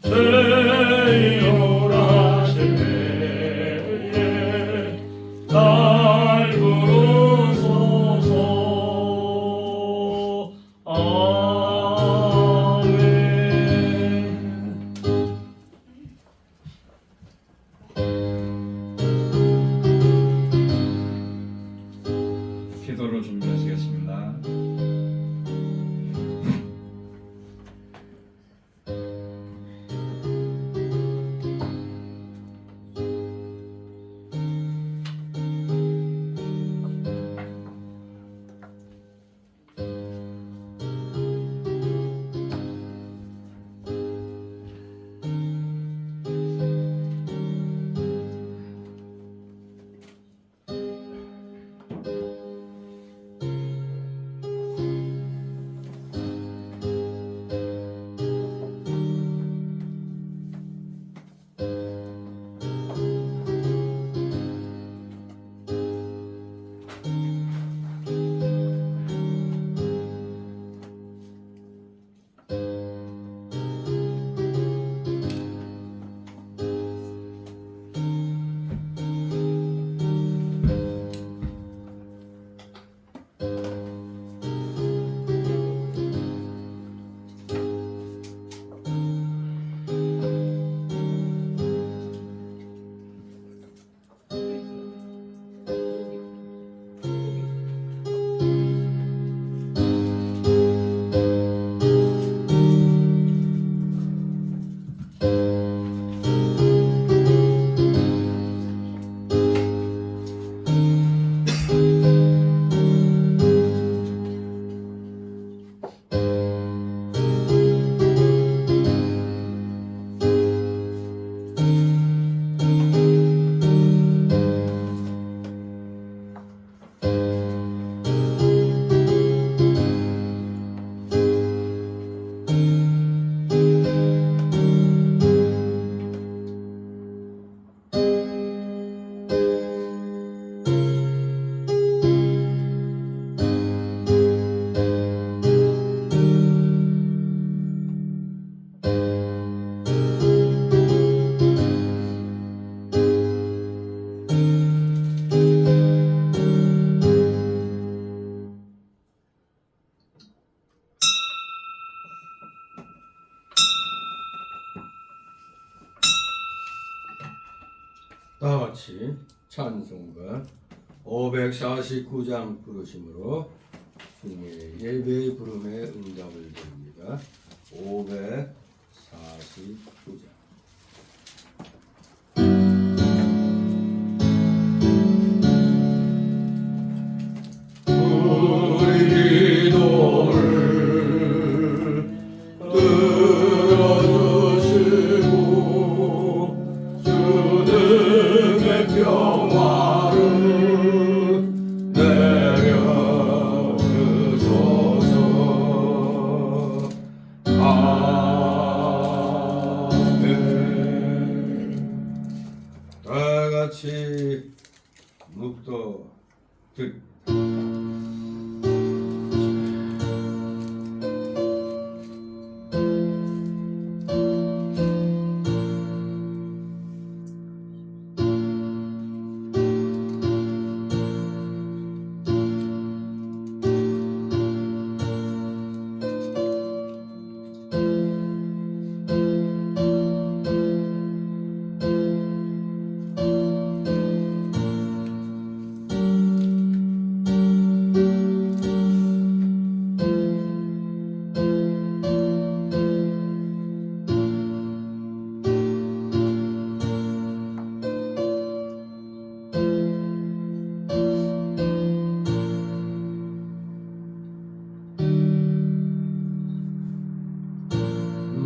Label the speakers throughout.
Speaker 1: 죄인오라 시내에 날 부르소서. 아멘.
Speaker 2: 기도로 준비하시겠습니다.
Speaker 3: 다 같이 찬송가 549장 부르심으로 주님의 예배 부름에 응답을 드립니다. 549장. 우리 기도를 들어주시고 주님의 평화를 내려주소서. 아멘. 다 같이 묵도 듣.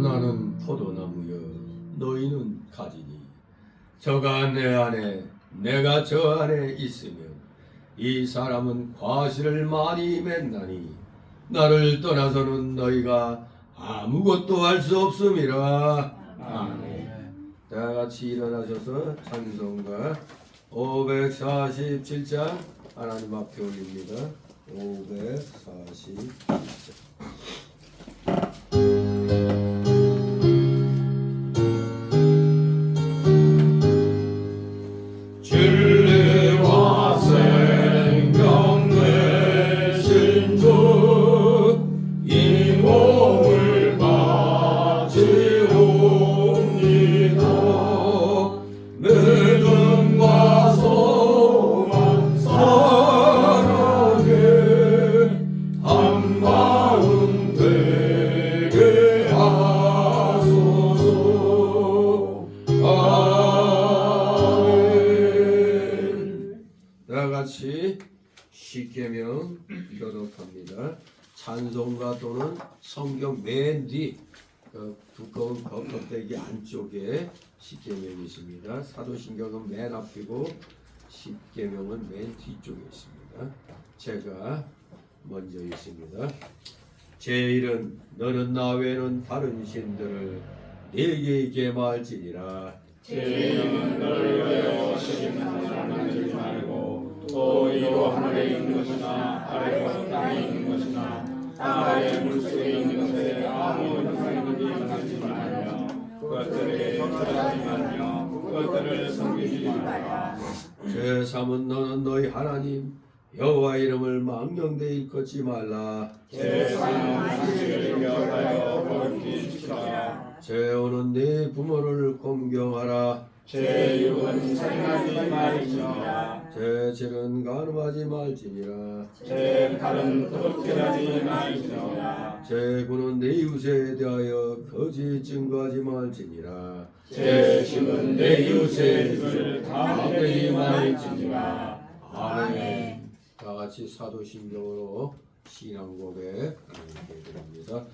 Speaker 3: 나는 포도나무여 너희는 가지니 저가 내 안에 내가 저 안에 있으면 이 사람은 과실을 많이 맺나니 나를 떠나서는 너희가 아무것도 할 수 없음이라. 아멘. 다 같이 일어나셔서 찬송가 547장 하나님 앞에 올립니다. 547장. 십계명 교독합니다. 찬송가 또는 성경 맨 뒤 두꺼운 겉껍데기 안쪽에 십계명이 있습니다. 사도신경은 맨 앞이고 십계명은 맨 뒤쪽에 있습니다. 제가 먼저 있습니다. 제1은 너는 나 외에는 다른 신들을 내게 계말지니라.
Speaker 1: 제1은 너를 위하여 신을 만들지 말고 또 이로 하늘에 있는 것이나 아래로 땅에 있는 것이나 땅 아래 물속에 있는 것에 아무 형상이든지 만들지 말며 그것들에 경찰하지 말며 그것들을 섬기지 말라.
Speaker 3: 제3은 너는 너희 하나님 여호와 이름을 망령되이 일컫지 말라.
Speaker 1: 제3은 상식을 기억하여 거룩히 지키라.
Speaker 3: 제5는 네 부모를 공경하라.
Speaker 1: 제6은 살인하지 말지니라.
Speaker 3: 제7은 간음하지 말지니라.
Speaker 1: 제8은 도둑질하지 말지니라.
Speaker 3: 제9는 내 이웃에 대하여 거짓 증거하지 말지니라.
Speaker 1: 제10은 내 이웃의 집을 탐내지 말지니라. 아멘.
Speaker 3: 다 같이 사도신경으로 신앙고백 드립니다.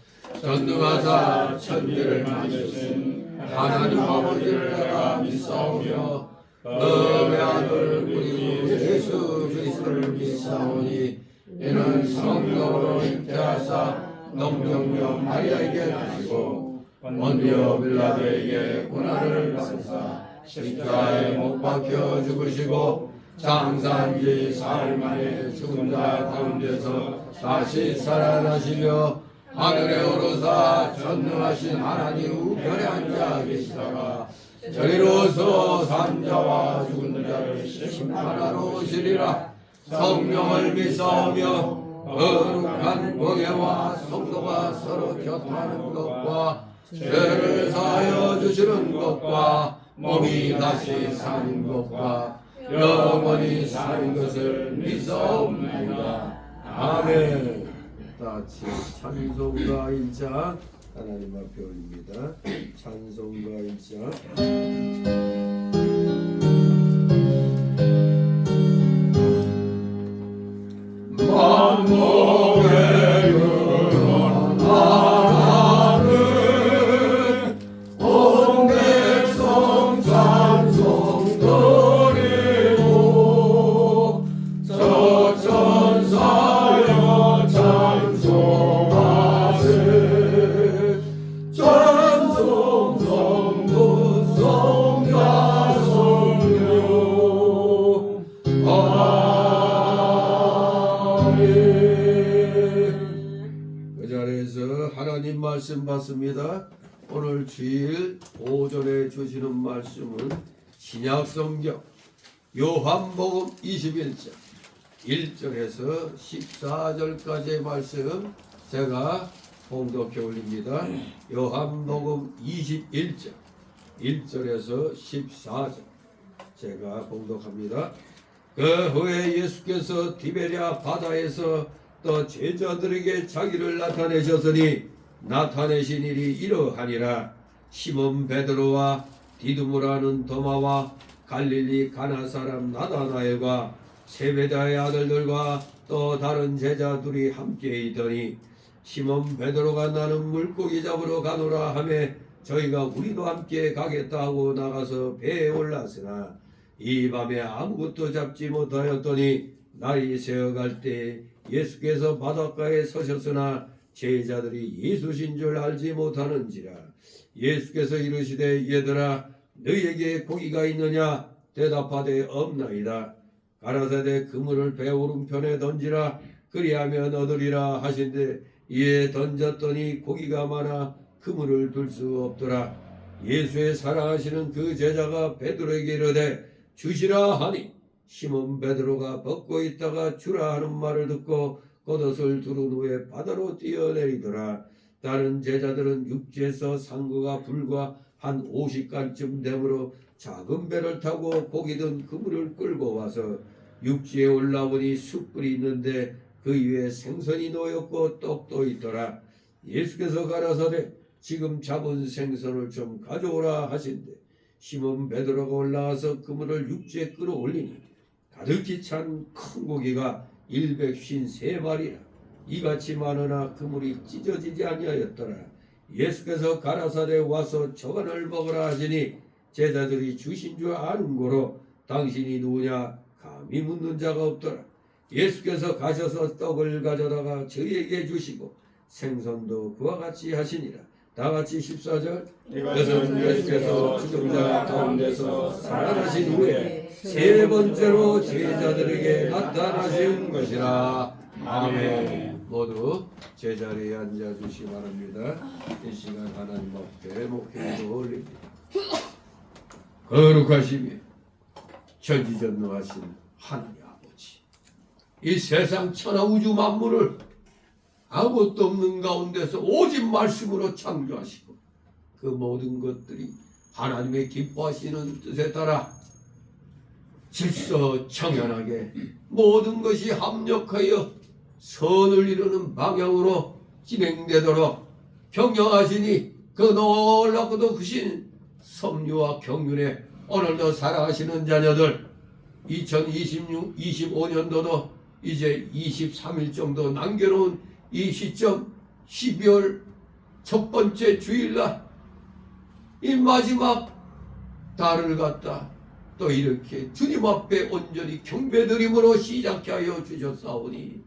Speaker 3: 전능하사 천지를 만드신 하나님 아버지를 내가 믿사오며 너의 아들 우리 주 예수 그리스도를 믿사오니 이는 성령으로 잉태하사 농경녀 마리아에게 나시고 본디오 빌라도에게 고난을 받으사 십자가에 못 박혀 죽으시고 장사한 지 사흘 만에 죽은 자 가운데서 다시 살아나시며 하늘에 오르사 전능하신 하나님 우편에 앉아 계시다가 저리로서 산자와 죽은 자를 심판하러 오시리라. 성령을 믿사오며 거룩한 공예와 성도가 서로 곁하는 것과 죄를 사하여 주시는 것과 몸이 다시 사는 것과 영원히 사는 것을 믿사옵나이다. 아멘. 같이 찬송가 1장 하나님 앞에 올립니다. 찬송가 1장 만목의 근원 하나는 온 백성 찬송 드리고 저 천사여 찬송하세 찬송 성도 성자 성령 그 자리에서 하나님 말씀 받습니다. 오늘 주일 오전에 주시는 말씀은 신약성경 요한복음 21장 1절에서 14절까지의 말씀 제가 봉독해 올립니다. 요한복음 21장 1절에서 14절 제가 봉독합니다. 그 후에 예수께서 디베랴 바다에서 또 제자들에게 자기를 나타내셨으니 나타내신 일이 이러하니라. 시몬 베드로와 디두무라는 도마와 갈릴리 가나 사람 나다나엘과 세베다의 아들들과 또 다른 제자들이 함께 있더니 시몬 베드로가 나는 물고기 잡으러 가노라 하매 저희가 우리도 함께 가겠다 하고 나가서 배에 올랐으나 이 밤에 아무것도 잡지 못하였더니 날이 새어갈 때 예수께서 바닷가에 서셨으나 제자들이 예수신 줄 알지 못하는지라. 예수께서 이르시되 얘들아 너희에게 고기가 있느냐 대답하되 없나이다. 가라사대 그물을 배 오른편에 던지라 그리하면 얻으리라 하신대 이에 던졌더니 고기가 많아 그물을 둘 수 없더라. 예수의 사랑하시는 그 제자가 베드로에게 이르되 주시라 하니 시몬 베드로가 벗고 있다가 주라 하는 말을 듣고 겉옷을 두른 후에 바다로 뛰어내리더라. 다른 제자들은 육지에서 상거가 불과 한 50간쯤 되므로 작은 배를 타고 고기 든 그물을 끌고 와서 육지에 올라오니 숯불이 있는데 그 위에 생선이 놓였고 떡도 있더라. 예수께서 가라사대 지금 잡은 생선을 좀 가져오라 하신대 시몬 베드로가 올라와서 그물을 육지에 끌어올리니 가득히 찬 큰 고기가 153마리라. 이같이 많으나 그물이 찢어지지 아니하였더라. 예수께서 가라사대 와서 저간을 먹으라 하시니 제자들이 주신 줄 아는 고로 당신이 누구냐 감히 묻는 자가 없더라. 예수께서 가셔서 떡을 가져다가 저희에게 주시고 생선도 그와 같이 하시니라. 다같이 14절. 이것은 예수께서 죽은 자 가운데서 살아나신 후에 세 번째로 제자들에게 나타나신 것이라. 아멘. 모두 제자리에 앉아주시 바랍니다. 이 시간 하나님 앞에 목회를 올립니다. 거룩하시며 전지전능하신 하나님 아버지, 이 세상 천하 우주 만물을 아무것도 없는 가운데서 오직 말씀으로 창조하시고 그 모든 것들이 하나님의 기뻐하시는 뜻에 따라 질서정연하게 모든 것이 합력하여 선을 이루는 방향으로 진행되도록 경영하시니 그 놀랍고도 크신 섭리와 경륜에 오늘도 살아가시는 자녀들 2025년도도 이제 23일 정도 남겨놓은 이 시점 12월 첫 번째 주일날 이 마지막 달을 갖다 또 이렇게 주님 앞에 온전히 경배드림으로 시작해 하여 주셨사오니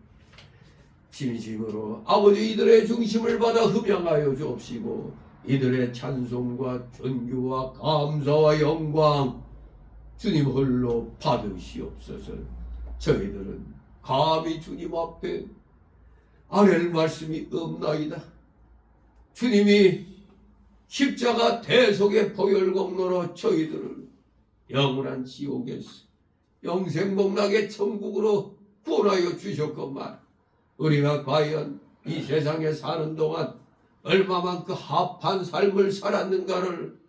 Speaker 3: 진심으로 아버지 이들의 중심을 받아 흠양하여 주옵시고 이들의 찬송과 존귀와 감사와 영광 주님 홀로 받으시옵소서. 저희들은 감히 주님 앞에 아랠 말씀이 없나이다. 주님이 십자가 대속의 보혈공로로 저희들을 영원한 지옥에서 영생복락의 천국으로 구원하여 주셨건만 우리가 과연 이 세상에 사는 동안 얼마만큼 합한 삶을 살았는가를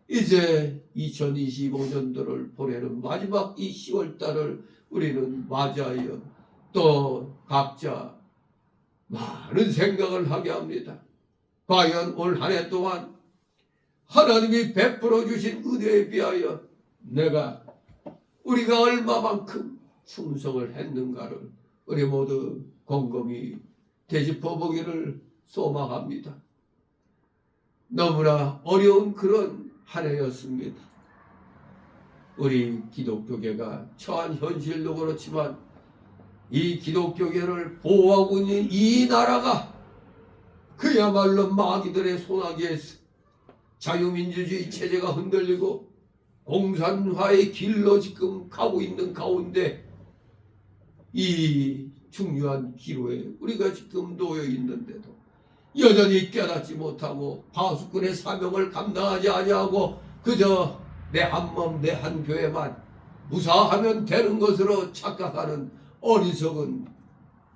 Speaker 3: 이제 2025년도를 보내는 마지막 이 10월달을 우리는 맞이하여 또 각자 많은 생각을 하게 합니다. 과연 올 한 해 동안 하나님이 베풀어 주신 은혜에 비하여 우리가 얼마만큼 충성을 했는가를 우리 모두 곰곰이 되짚어 보기를 소망합니다. 너무나 어려운 그런 한 해였습니다. 우리 기독교계가 처한 현실도 그렇지만 이 기독교계를 보호하고 있는 이 나라가 그야말로 마귀들의 손아귀에서 자유민주주의 체제가 흔들리고 공산화의 길로 지금 가고 있는 가운데 이 중요한 기로에 우리가 지금 놓여 있는데도 여전히 깨닫지 못하고 파수꾼의 사명을 감당하지 아니하고 그저 내 한 몸 내 한 교회만 무사하면 되는 것으로 착각하는 어리석은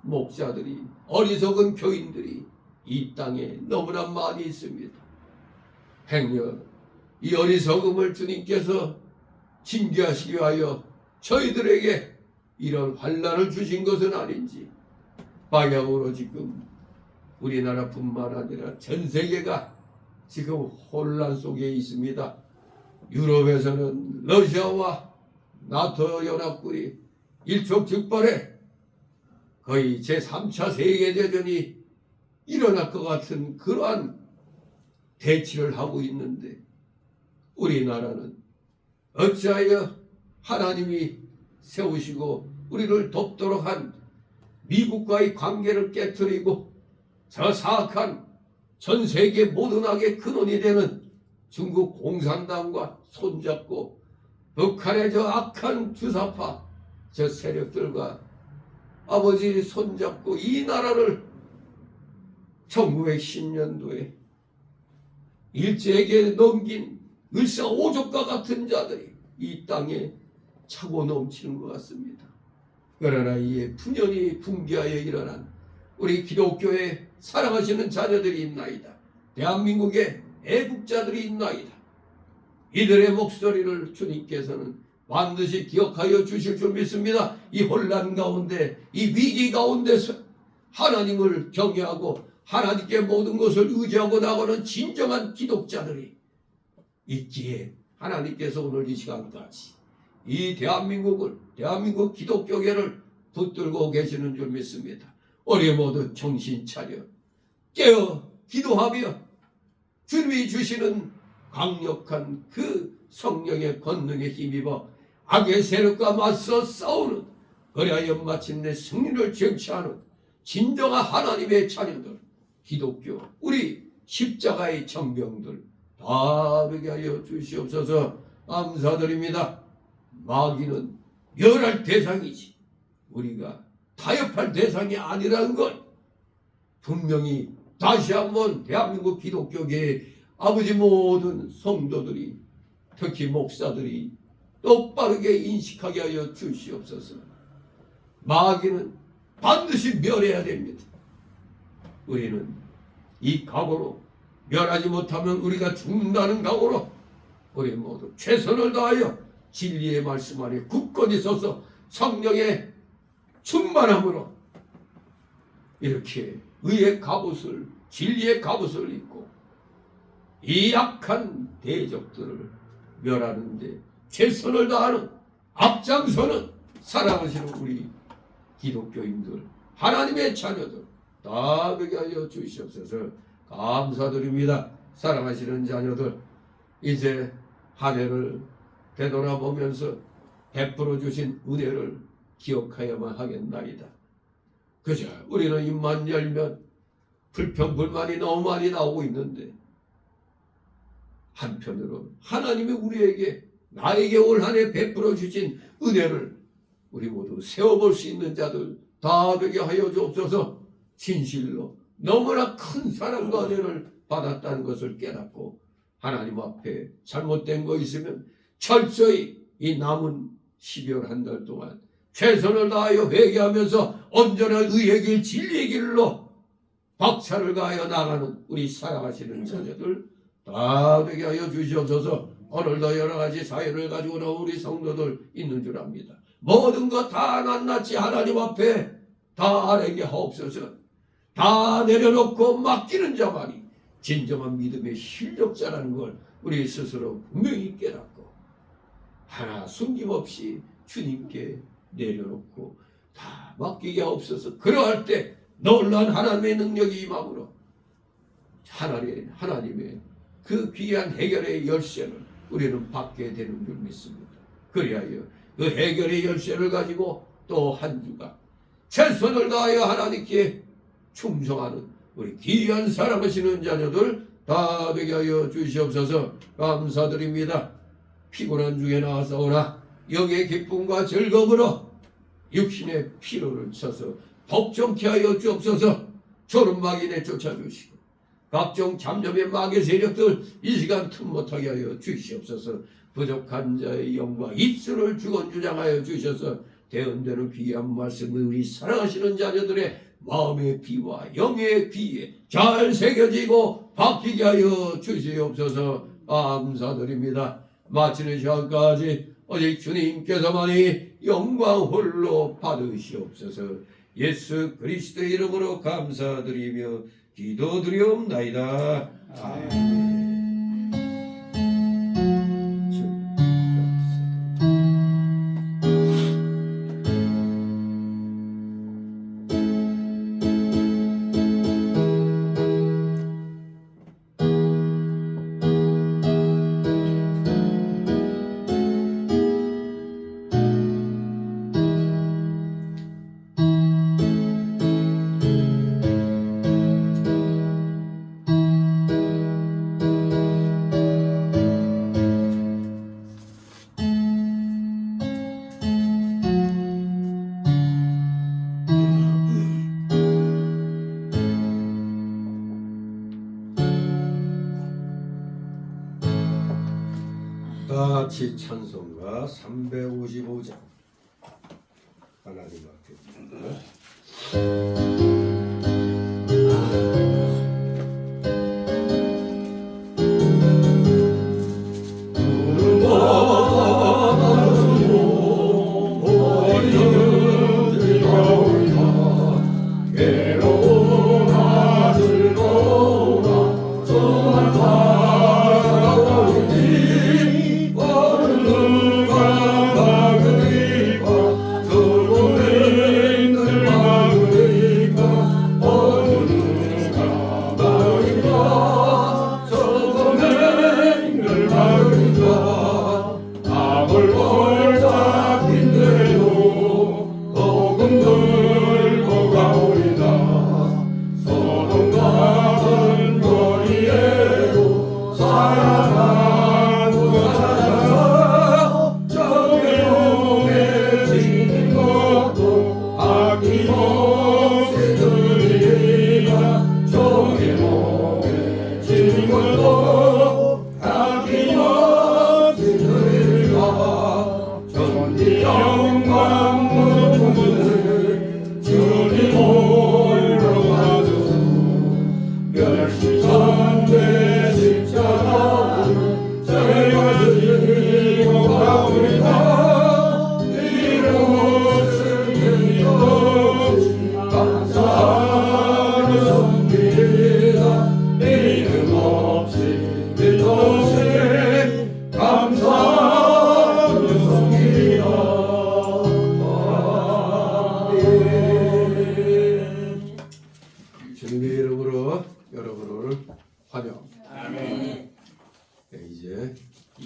Speaker 3: 목자들이 어리석은 교인들이 이 땅에 너무나 많이 있습니다. 행여 이 어리석음을 주님께서 징계하시기 위하여 저희들에게 이런 환난을 주신 것은 아닌지 방향으로 지금 우리나라뿐만 아니라 전 세계가 지금 혼란 속에 있습니다. 유럽에서는 러시아와 나토 연합군이 일촉즉발해 거의 제3차 세계대전이 일어날 것 같은 그러한 대치를 하고 있는데 우리나라는 어찌하여 하나님이 세우시고 우리를 돕도록 한 미국과의 관계를 깨뜨리고 저 사악한 전 세계 모든 악의 근원이 되는 중국 공산당과 손잡고 북한의 저 악한 주사파 저 세력들과 아버지 손잡고 이 나라를 1910년도에 일제에게 넘긴 을사오족과 같은 자들이 이 땅에 차고 넘치는 것 같습니다. 그러나 이에 푸년이 붕괴하여 일어난 우리 기독교의 사랑하시는 자녀들이 있나이다. 대한민국의 애국자들이 있나이다. 이들의 목소리를 주님께서는 반드시 기억하여 주실 줄 믿습니다. 이 혼란 가운데 이 위기 가운데서 하나님을 경외하고 하나님께 모든 것을 의지하고 나가는 진정한 기독자들이 있기에 하나님께서 오늘 이 시간까지 이 대한민국 기독교계를 붙들고 계시는 줄 믿습니다. 우리 모두 정신 차려 깨어 기도하며 주님이 주시는 강력한 그 성령의 권능에 힘입어 악의 세력과 맞서 싸우는, 그리하여 마침내 승리를 쟁취하는 진정한 하나님의 자녀들, 기독교 우리 십자가의 정병들 다 되게 하여 주시옵소서. 감사드립니다. 마귀는 멸할 대상이지 우리가 타협할 대상이 아니라는 걸 분명히 다시 한번 대한민국 기독교계의 아버지 모든 성도들이, 특히 목사들이 똑바르게 인식하게 하여 주시옵소서. 마귀는 반드시 멸해야 됩니다. 우리는 이 각오로, 멸하지 못하면 우리가 죽는다는 각오로 우리 모두 최선을 다하여 진리의 말씀 안에 굳건히 서서 성령의 충만함으로 이렇게 의의 갑옷을, 진리의 갑옷을 입고 이 약한 대적들을 멸하는데 최선을 다하는, 앞장서는 사랑하시는 우리 기독교인들, 하나님의 자녀들 다 되게 하여 주시옵소서. 감사드립니다. 사랑하시는 자녀들, 이제 한 해를 되돌아보면서 베풀어 주신 은혜를 기억하여만 하겠나이다. 그저 우리는 입만 열면 불평 불만이 너무 많이 나오고 있는데, 한편으로 하나님이 우리에게, 나에게 올 한 해 베풀어 주신 은혜를 우리 모두 세워볼 수 있는 자들 다 되게 하여 주옵소서. 진실로 너무나 큰 사랑과 은혜를 받았다는 것을 깨닫고 하나님 앞에 잘못된 거 있으면 철저히 이 남은 12월 한 달 동안 최선을 다하여 회개하면서 온전한 의의 길, 진리의 길로 박차를 가하여 나가는 우리 사랑하시는 자녀들 다 되게 하여 주시옵소서. 오늘도 여러 가지 사연을 가지고 나온 우리 성도들 있는 줄 압니다. 모든 것 다 낱낱이 하나님 앞에 다 아뢰게 하옵소서. 다 내려놓고 맡기는 자만이 진정한 믿음의 실력자라는 걸 우리 스스로 분명히 깨닫고 하나 숨김없이 주님께 내려놓고 다 맡기게 하옵소서. 그러할 때 놀라운 하나님의 능력이 임함으로 하나님의 그 귀한 해결의 열쇠를 우리는 받게 되는 줄 믿습니다. 그리하여 그 해결의 열쇠를 가지고 또 한 주간 최선을 다하여 하나님께 충성하는 우리 귀한 사랑하시는 자녀들 다 되게 하여 주시옵소서. 감사드립니다. 피곤한 중에 나와서오나 영의 기쁨과 즐거움으로 육신의 피로를 쳐서 복종케 하여 주옵소서. 졸음마귀 내쫓아주시고 각종 잠잠의 마귀 세력들 이 시간 틈 못하게 하여 주시옵소서. 부족한 자의 영과 입술을 주건주장하여 주셔서 대언되는 귀한 말씀을 우리 사랑하시는 자녀들의 마음의 귀와 영의 귀에 잘 새겨지고 바뀌게 하여 주시옵소서. 감사드립니다. 마치는 시간까지 오직 주님께서만이 영광 홀로 받으시옵소서. 예수 그리스도의 이름으로 감사드리며 기도드리옵나이다. 아멘. 다같이 찬송가 355장 하나님 앞에
Speaker 1: 내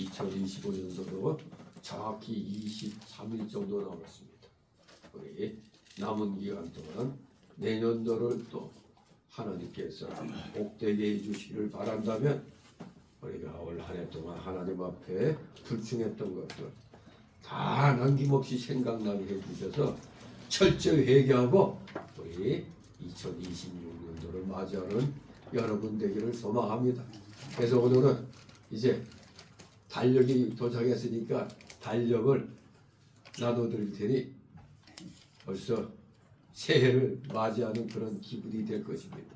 Speaker 3: 2025년도도 정확히 23일 정도 남았습니다. 우리 남은 기간 동안 내년도를 또 하나님께서 복되게 해주시기를 바란다면 우리가 올 한 해 동안 하나님 앞에 불충했던 것들 다 남김없이 생각나게 해주셔서 철저히 회개하고 우리 2026년도를 맞이하는 여러분 되기를 소망합니다. 그래서 오늘은 이제 달력이 도착했으니까 달력을 나눠드릴 테니 벌써 새해를 맞이하는 그런 기분이 될 것입니다.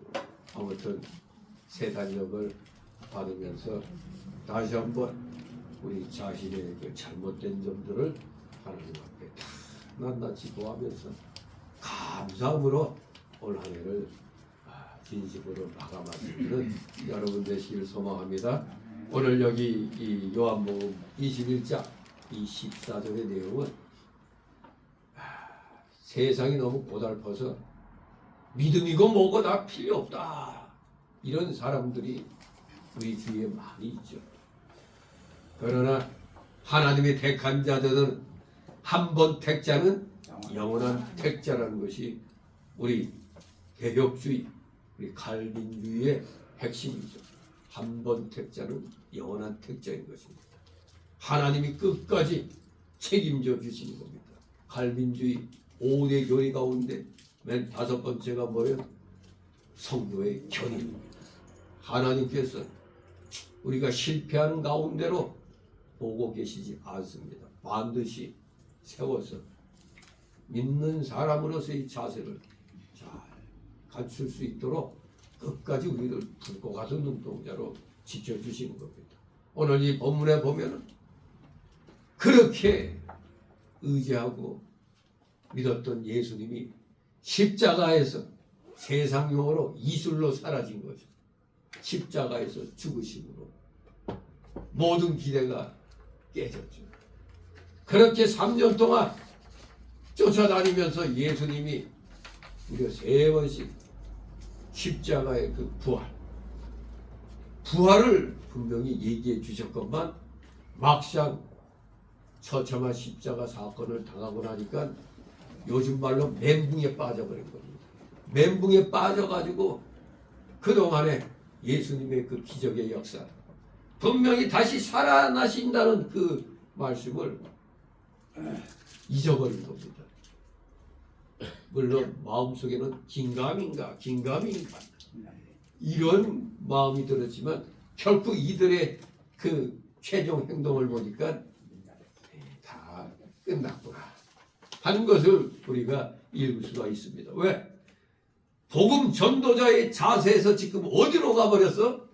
Speaker 3: 아무튼 새 달력을 받으면서 다시 한번 우리 자신의 그 잘못된 점들을 하나님 앞에 다 낱낱이 고하면서 감사함으로 올 한 해를 진심으로 마감하시는 여러분 되시길 소망합니다. 오늘 여기 이 요한복음 21장 이 14절의 내용은 세상이 너무 고달퍼서 믿음이고 뭐고 다 필요 없다 이런 사람들이 우리 주위에 많이 있죠. 그러나 하나님의 택한 자들은 한 번 택자는 영원한 택자라는 것이 우리 개혁주의, 우리 칼빈주의의 핵심이죠. 한 번 택자는 영원한 택자인 것입니다. 하나님이 끝까지 책임져 주시는 겁니다. 칼빈주의 5대 교리 가운데 맨 5번째가 뭐예요? 성도의 견인입니다. 하나님께서 우리가 실패하는 가운데로 보고 계시지 않습니다. 반드시 세워서 믿는 사람으로서의 자세를 잘 갖출 수 있도록 끝까지 우리를 불고 가는 눈동자로 지켜주시는 겁니다. 오늘 이 본문에 보면은 그렇게 의지하고 믿었던 예수님이 십자가에서 세상용어로 이슬로 사라진 거죠. 십자가에서 죽으심으로 모든 기대가 깨졌죠. 그렇게 3년 동안 쫓아다니면서 예수님이 무려 3번씩 십자가의 그 부활을 분명히 얘기해 주셨건만 막상 처참한 십자가 사건을 당하고 나니까 요즘 말로 멘붕에 빠져버린 겁니다. 멘붕에 빠져가지고 그동안에 예수님의 그 기적의 역사 분명히 다시 살아나신다는 그 말씀을 잊어버린 겁니다. 물론 마음속에는 긴가민가 이런 마음이 들었지만 결국 이들의 그 최종 행동을 보니까 다 끝났구나 하는 것을 우리가 읽을 수가 있습니다. 왜? 복음 전도자의 자세에서 지금 어디로 가버렸어?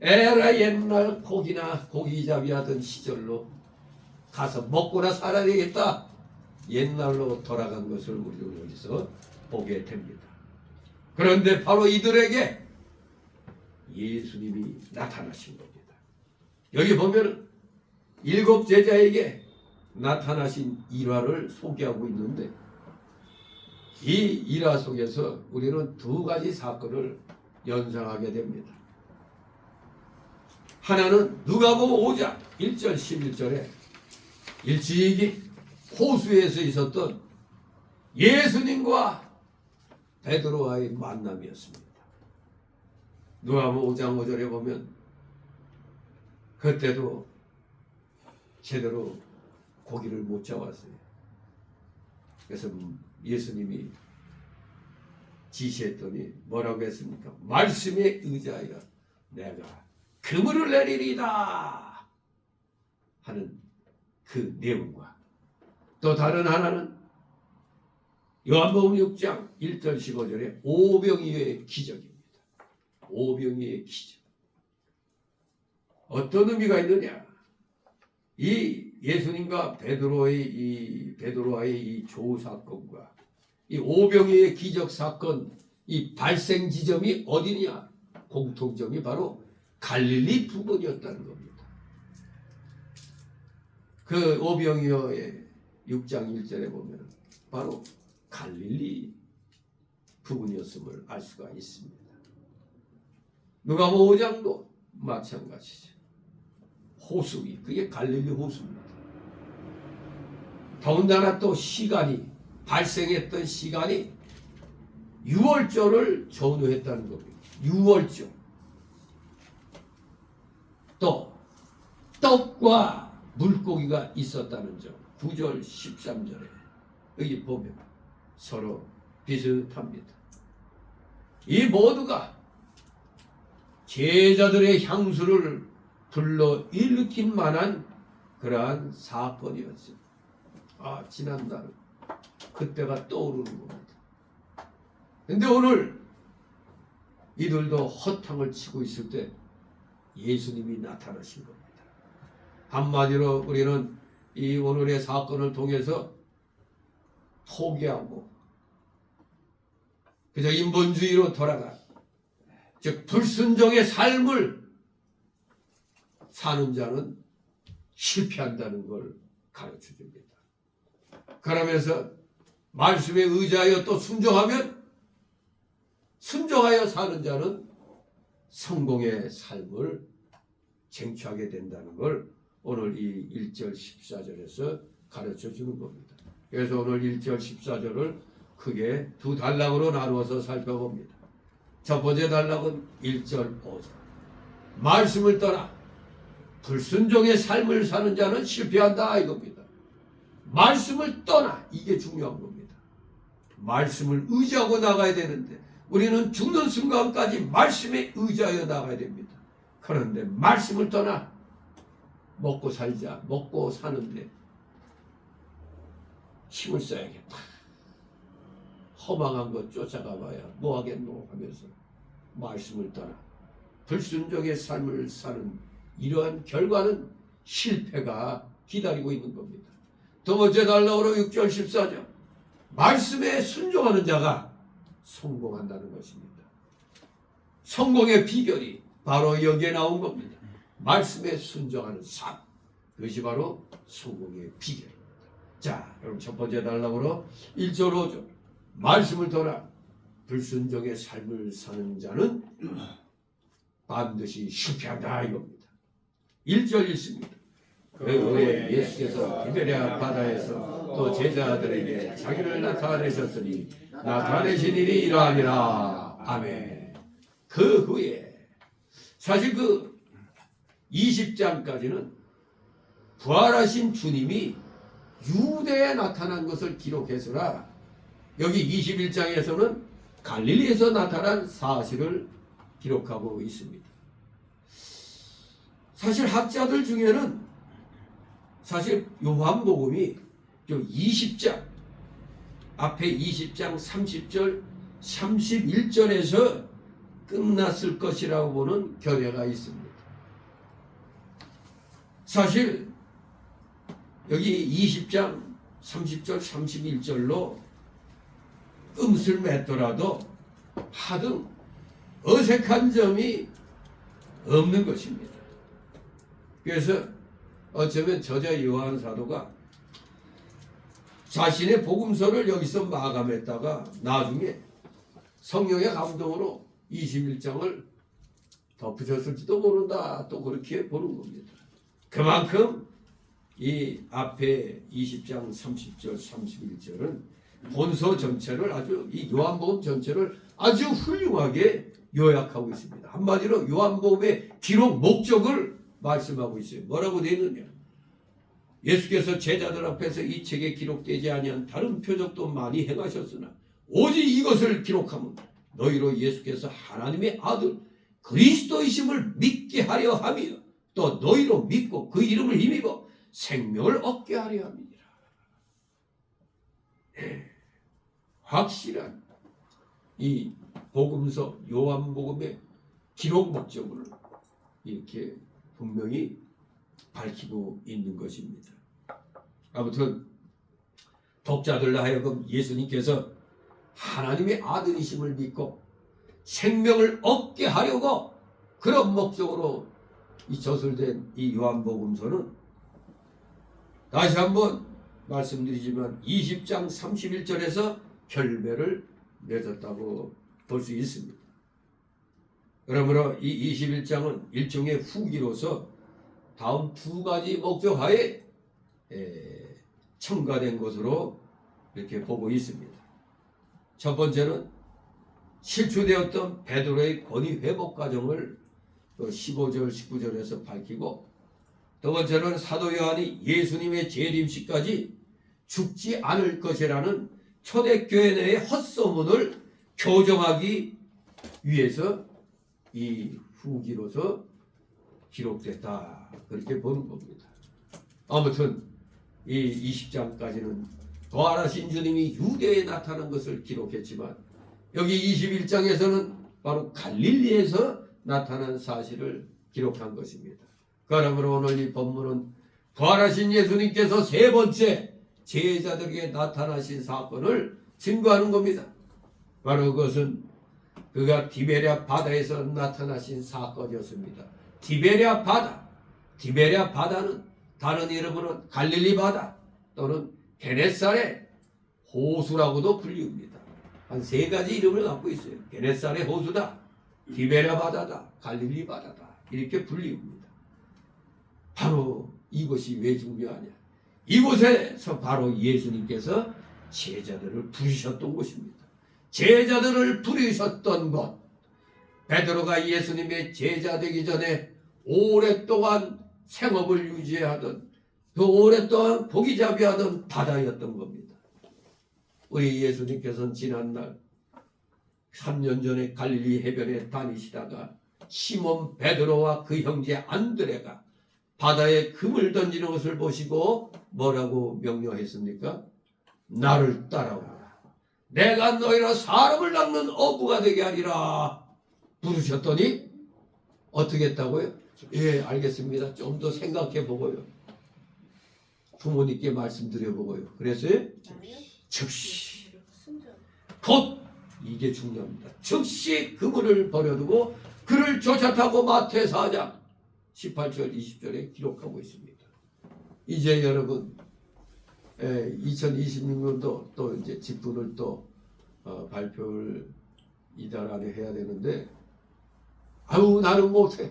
Speaker 3: 에라 옛날 고기잡이 하던 시절로 가서 먹고나 살아야 되겠다. 옛날로 돌아간 것을 우리는 여기서 보게 됩니다. 그런데 바로 이들에게 예수님이 나타나신 겁니다. 여기 보면 7 제자에게 나타나신 일화를 소개하고 있는데 이 일화 속에서 우리는 2가지 사건을 연상하게 됩니다. 하나는 누가복음 5장 1절 11절에 일찍이 호수에서 있었던 예수님과 베드로와의 만남이었습니다. 누가복음 5장 5절에 보면 그때도 제대로 고기를 못 잡았어요. 그래서 예수님이 지시했더니 뭐라고 했습니까? 말씀에 의지하여 내가 그물을 내리리다 하는 그 내용과 또 다른 하나는 요한복음 6장 1절 15절에 오병이어의 기적입니다. 오병이어의 기적. 어떤 의미가 있느냐? 이 예수님과 베드로와의 이 조우 사건과 이 오병이어의 기적 사건 이 발생 지점이 어디냐? 공통점이 바로 갈릴리 부근이었다는 겁니다. 그 오병이어의 6장 1절에 보면 바로 갈릴리 부근이었음을 알 수가 있습니다. 누가복음 5장도 마찬가지죠. 호수이, 그게 갈릴리 호수입니다. 더군다나 또 시간이, 발생했던 시간이 6월절을 전후했다는 겁니다. 6월절. 또 떡과 물고기가 있었다는 점. 9절 13절에 여기 보면 서로 비슷합니다. 이 모두가 제자들의 향수를 불러 일으킨 만한 그러한 사건이었어요. 지난날 그때가 떠오르는 겁니다. 근데 오늘 이들도 허탕을 치고 있을 때 예수님이 나타나신 겁니다. 한마디로 우리는 이 오늘의 사건을 통해서 포기하고 그저 인본주의로 돌아가, 즉 불순종의 삶을 사는 자는 실패한다는 걸 가르쳐 줍니다. 그러면서 말씀에 의지하여 또 순종하여 사는 자는 성공의 삶을 쟁취하게 된다는 걸 오늘 이 1절 14절에서 가르쳐 주는 겁니다. 그래서 오늘 1절 14절을 크게 두 단락으로 나누어서 살펴봅니다. 첫 번째 단락은 1절 5절. 말씀을 떠나 불순종의 삶을 사는 자는 실패한다 이겁니다. 말씀을 떠나, 이게 중요한 겁니다. 말씀을 의지하고 나가야 되는데 우리는 죽는 순간까지 말씀에 의지하여 나가야 됩니다. 그런데 말씀을 떠나 먹고 살자, 먹고 사는데 힘을 써야겠다. 허망한 것 쫓아가 봐야 뭐 하겠노 하면서 말씀을 떠나 불순종의 삶을 사는 이러한 결과는 실패가 기다리고 있는 겁니다. 두 번째 단락으로 6절 14절. 말씀에 순종하는 자가 성공한다는 것입니다. 성공의 비결이 바로 여기에 나온 겁니다. 말씀에 순종하는 삶. 그것이 바로 성공의 비결입니다. 자, 여러분 첫 번째 단락으로 1절 5절. 말씀을 떠나 불순종의 삶을 사는 자는 반드시 실패한다 이겁니다. 1절 읽습니다. 그 후에 예수께서 디베랴 바다에서 또 제자들에게 자기를 나타내셨으니 나타내신 일이 이러하니라. 아멘. 그 후에 사실 그 20장까지는 부활하신 주님이 유대에 나타난 것을 기록해서라, 여기 21장에서는 갈릴리에서 나타난 사실을 기록하고 있습니다. 사실 학자들 중에는 사실 요한복음이 20장 앞에 20장 30절 31절에서 끝났을 것이라고 보는 견해가 있습니다. 사실 여기 20장 30절 31절로 끔을 맺더라도 하등 어색한 점이 없는 것입니다. 그래서 어쩌면 저자 요한 사도가 자신의 복음서를 여기서 마감했다가 나중에 성령의 감동으로 21장을 덧붙였을지도 모른다, 또 그렇게 보는 겁니다. 그만큼 이 앞에 20장 30절 31절은 본서 전체를 아주, 이 요한복음 전체를 아주 훌륭하게 요약하고 있습니다. 한마디로 요한복음의 기록 목적을 말씀하고 있어요. 뭐라고 되어 있느냐? 예수께서 제자들 앞에서 이 책에 기록되지 아니한 다른 표적도 많이 행하셨으나 오직 이것을 기록하면 너희로 예수께서 하나님의 아들 그리스도이심을 믿게 하려 함이요 또 너희로 믿고 그 이름을 힘입어 생명을 얻게 하려 함이니라. 확실한 이 복음서 요한복음의 기록 목적을 이렇게 분명히 밝히고 있는 것입니다. 아무튼 독자들로 하여금 예수님께서 하나님의 아들이심을 믿고 생명을 얻게 하려고 그런 목적으로 이 저술된 이 요한복음서는 다시 한번 말씀드리지만 20장 31절에서 결배를 맺었다고 볼 수 있습니다. 그러므로 이 21장은 일종의 후기로서 다음 두 가지 목적하에 첨가된 것으로 이렇게 보고 있습니다. 첫 번째는 실추되었던 베드로의 권위 회복 과정을 15절, 19절에서 밝히고, 두 번째는 사도 요한이 예수님의 재림시까지 죽지 않을 것이라는 초대교회 내의 헛소문을 교정하기 위해서 이 후기로서 기록됐다, 그렇게 보는 겁니다. 아무튼 이 20장까지는 부활하신 주님이 유대에 나타난 것을 기록했지만, 여기 21장에서는 바로 갈릴리에서 나타난 사실을 기록한 것입니다. 그러므로 오늘 이 본문은 부활하신 예수님께서 세 번째 제자들에게 나타나신 사건을 증거하는 겁니다. 바로 그것은 그가 디베랴 바다에서 나타나신 사건이었습니다. 디베랴 바다, 디베랴 바다는 다른 이름으로는 갈릴리 바다 또는 게네사렛 호수라고도 불립니다. 한 세 가지 이름을 갖고 있어요. 게네사렛 호수다, 디베랴 바다다, 갈릴리 바다다, 이렇게 불립니다. 바로 이것이 왜 중요하냐? 이곳에서 바로 예수님께서 제자들을 부르셨던 곳입니다. 제자들을 부르셨던 것, 베드로가 예수님의 제자 되기 전에 오랫동안 생업을 유지하던, 그 오랫동안 고기잡이하던 바다였던 겁니다. 우리 예수님께서는 지난날 3년 전에 갈릴리 해변에 다니시다가 시몬 베드로와 그 형제 안드레가 바다에 금을 던지는 것을 보시고 뭐라고 명령했습니까? 나를 따라오라. 내가 너희로 사람을 낚는 어부가 되게 하리라. 부르셨더니 어떻게 했다고요? 예, 알겠습니다. 좀 더 생각해 보고요. 부모님께 말씀드려 보고요. 그랬어요? 즉시 곧, 이게 중요합니다. 즉시 그물을 버려두고 그를 쫓아타고 마태 4장 18절 20절에 기록하고 있습니다. 이제 여러분 2026년도 또 이제 직분을 또 발표를 이달 안에 해야 되는데, 아유 나는 못해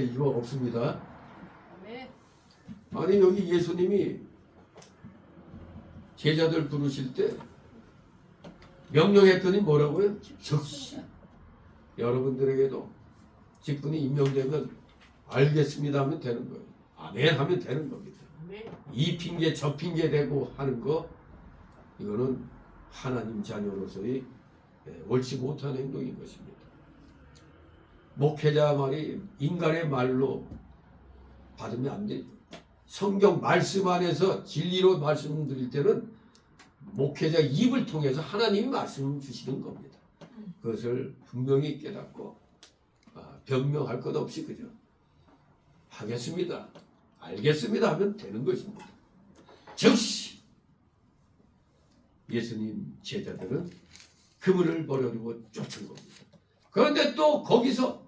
Speaker 3: 이거 없습니다. 아니 여기 예수님이 제자들 부르실 때 명령했더니 뭐라고요? 즉시. 여러분들에게도 직분이 임명되면 알겠습니다 하면 되는 거예요. 아멘 하면 되는 겁니다. 이 핑계 저 핑계 대고 하는 거, 이거는 하나님 자녀로서의 옳지 못한 행동인 것입니다. 목회자 말이 인간의 말로 받으면 안 돼요. 성경 말씀 안에서 진리로 말씀드릴 때는 목회자 입을 통해서 하나님이 말씀 주시는 겁니다. 그것을 분명히 깨닫고 변명할 것 없이 그죠? 하겠습니다, 알겠습니다 하면 되는 것입니다. 즉시 예수님 제자들은 그물을 버려두고 쫓은 겁니다. 그런데 또 거기서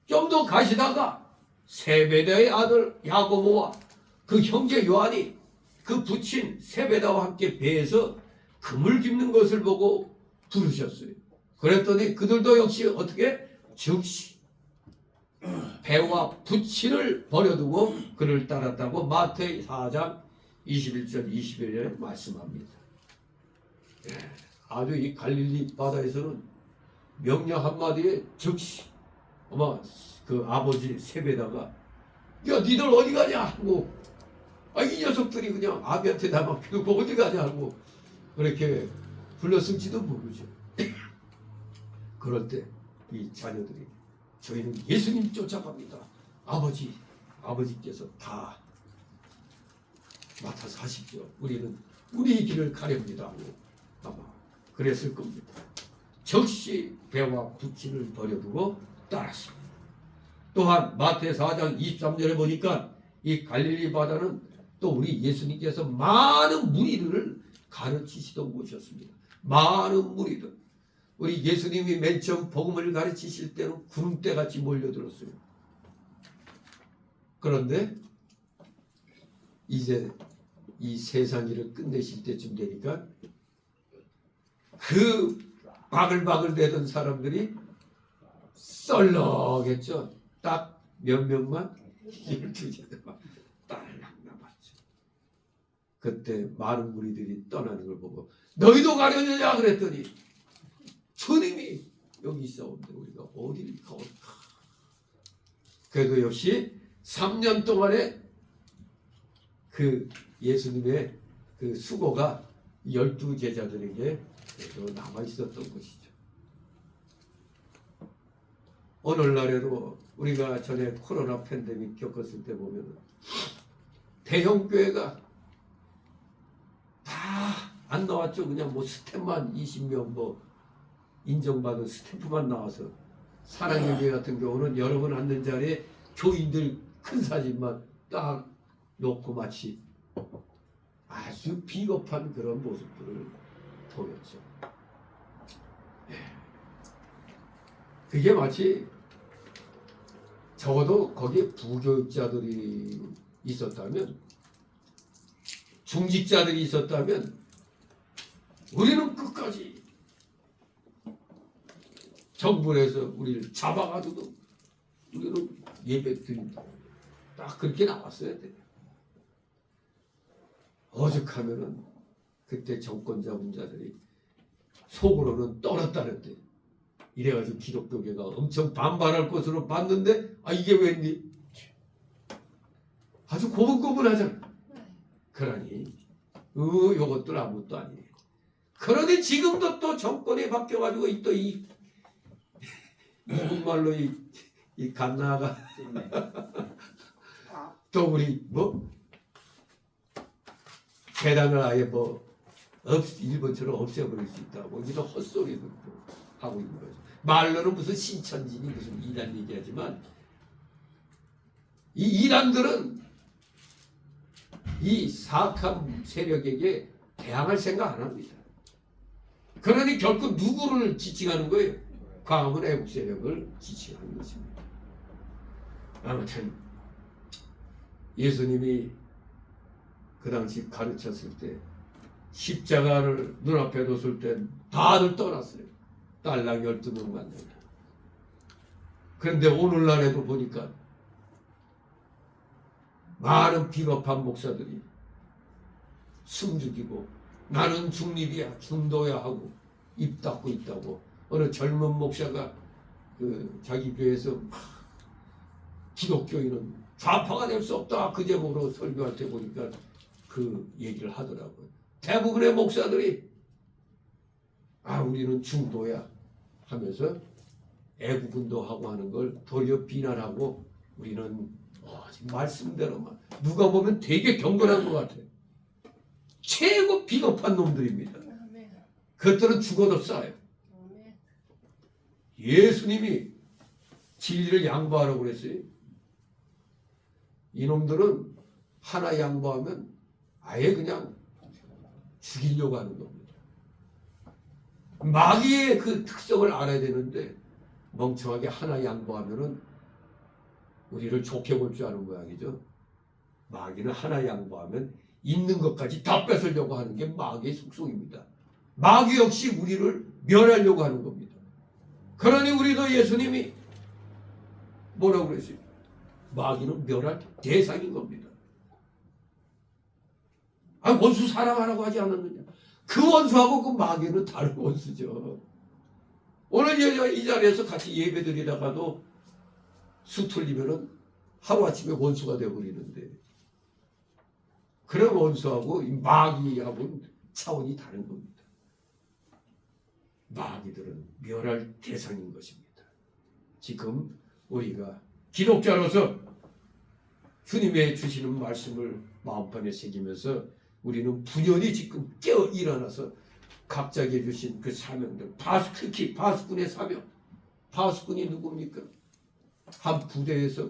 Speaker 3: 좀 더 가시다가 세베다의 아들 야고보와 그 형제 요한이 그 부친 세베다와 함께 배에서 그물 깁는 것을 보고 부르셨어요. 그랬더니 그들도 역시 어떻게? 즉시 배와 부친을 버려두고 그를 따랐다고 마태 4장 21절 21절에 말씀합니다. 아주 이 갈릴리 바다에서는 명령 한마디에 즉시 아마 그 아버지 세베다가 야 니들 어디 가냐 하고, 이 녀석들이 그냥 아비한테 다 맡기고 어디 가냐 하고 그렇게 불렀을지도 모르죠. 그럴 때 이 자녀들이 저희는 예수님 쫓아갑니다. 아버지께서 다 맡아서 하십시오. 우리는 우리 길을 가렵니다 하고 아마 그랬을 겁니다. 즉시 배와 부친을 버려두고 따랐습니다. 또한 마태 4장 23절에 보니까 이 갈릴리 바다는 또 우리 예수님께서 많은 무리들을 가르치시던 곳이었습니다. 많은 무리들. 우리 예수님이 맨 처음 복음을 가르치실 때는 구름대같이 몰려들었어요. 그런데 이제 이 세상 일을 끝내실 때쯤 되니까 그 바글바글 대던 사람들이 썰렁했죠. 딱 몇 명만, 12 제자가 딸랑 남았죠. 그때 많은 무리들이 떠나는 걸 보고 너희도 가려느냐 그랬더니 주님이 여기 있어온데 우리가 어디를 가올까. 그래도 역시 3년 동안에 그 예수님의 그 수고가 12 제자들에게 남아 있었던 것이죠. 오늘날에도 우리가 전에 코로나 팬데믹 겪었을 때 보면 대형 교회가 다 안 나왔죠. 그냥 뭐 스태프만 20명 뭐 인정받은 스태프만 나와서 사랑의 교회 같은 경우는 여러 번 앉는 자리에 교인들 큰 사진만 딱 놓고 마치 아주 비겁한 그런 모습들을 보였죠. 그게 마치 적어도 거기에 부교육자들이 있었다면, 중직자들이 있었다면 우리는 끝까지 정부에서 우리를 잡아가지고 우리는 예배 드린다. 딱 그렇게 나왔어야 돼요. 오죽하면은 그때 정권 잡은 자들이 속으로는 떨었다는데 이래가지고 기독교계가 엄청 반발할 것으로 봤는데 이게 웬일? 아주 고분고분하잖아. 그러니 요것들 아무것도 아니에요. 그러니 지금도 또 정권이 바뀌어가지고 또 이 이분말로 이 갓나가 또 우리 뭐 재단을 아예 뭐 일본처럼 없애버릴 수 있다고 이런 헛소리도 하고 있는 거죠. 말로는 무슨 신천지니 무슨 이단 얘기하지만 이 이단들은 이 사악한 세력에게 대항할 생각 안 합니다. 그러니 결국 누구를 지칭하는 거예요? 광화문 애국 세력을 지칭하는 것입니다. 아무튼 예수님이 그 당시 가르쳤을 때 십자가를 눈앞에 뒀을 때 다들 떠났어요. 딸랑 12명 만나요. 그런데 오늘날에도 보니까 많은 비겁한 목사들이 숨죽이고 나는 중립이야 중도야 하고 입 닫고 있다고 어느 젊은 목사가 그 자기 교회에서 기독교인은 좌파가 될 수 없다 그 제목으로 설교할 때 보니까 그 얘기를 하더라고요. 대부분의 목사들이 우리는 중도야 하면서 애국운동하고 하는 걸 도리어 비난하고 우리는 말씀대로만 누가 보면 되게 경건한 것 같아요. 최고 비겁한 놈들입니다. 그것들은 죽어도 싸요. 예수님이 진리를 양보하라고 그랬어요. 이놈들은 하나 양보하면 아예 그냥 죽이려고 하는 겁니다. 마귀의 그 특성을 알아야 되는데 멍청하게 하나 양보하면은 우리를 좋게 볼 줄 아는 모양이죠. 마귀는 하나 양보하면 있는 것까지 다 뺏으려고 하는 게 마귀의 속성입니다. 마귀 역시 우리를 멸하려고 하는 겁니다. 그러니 우리도 예수님이 뭐라고 그랬어요? 마귀는 멸할 대상인 겁니다. 원수 사랑하라고 하지 않았느냐? 그 원수하고 그 마귀는 다른 원수죠. 오늘 이 자리에서 같이 예배 드리다가도 수틀리면은 하루아침에 원수가 되어버리는데 그런 원수하고 이 마귀하고는 차원이 다른 겁니다. 마귀들은 멸할 대상인 것입니다. 지금 우리가 기독자로서 주님의 주시는 말씀을 마음판에 새기면서 우리는 분연히 지금 깨어 일어나서 각자에게 주신 그 사명들, 특히 파수꾼의 사명. 파수꾼이 누굽니까? 한 부대에서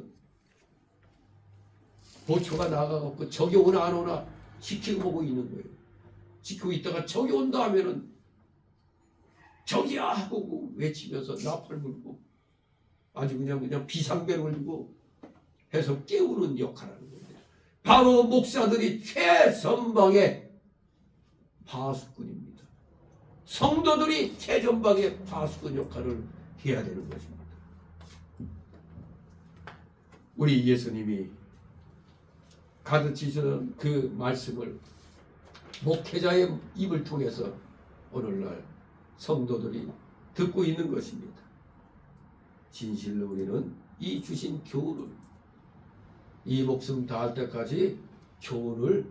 Speaker 3: 보초가 나가갖고 저기 오나 안 오나 지키고 보고 있는 거예요. 지키고 있다가 저기 온다 하면은 저기야 하고 외치면서 나팔 불고 아주 그냥 비상벨을 들고 해서 깨우는 역할을 하는 겁니다. 바로 목사들이 최전방의 파수꾼입니다. 성도들이 최전방의 파수꾼 역할을 해야 되는 것입니다. 우리 예수님이 가르치시는 그 말씀을 목회자의 입을 통해서 오늘날 성도들이 듣고 있는 것입니다. 진실로 우리는 이 주신 교훈을, 이 목숨 다할 때까지 교훈을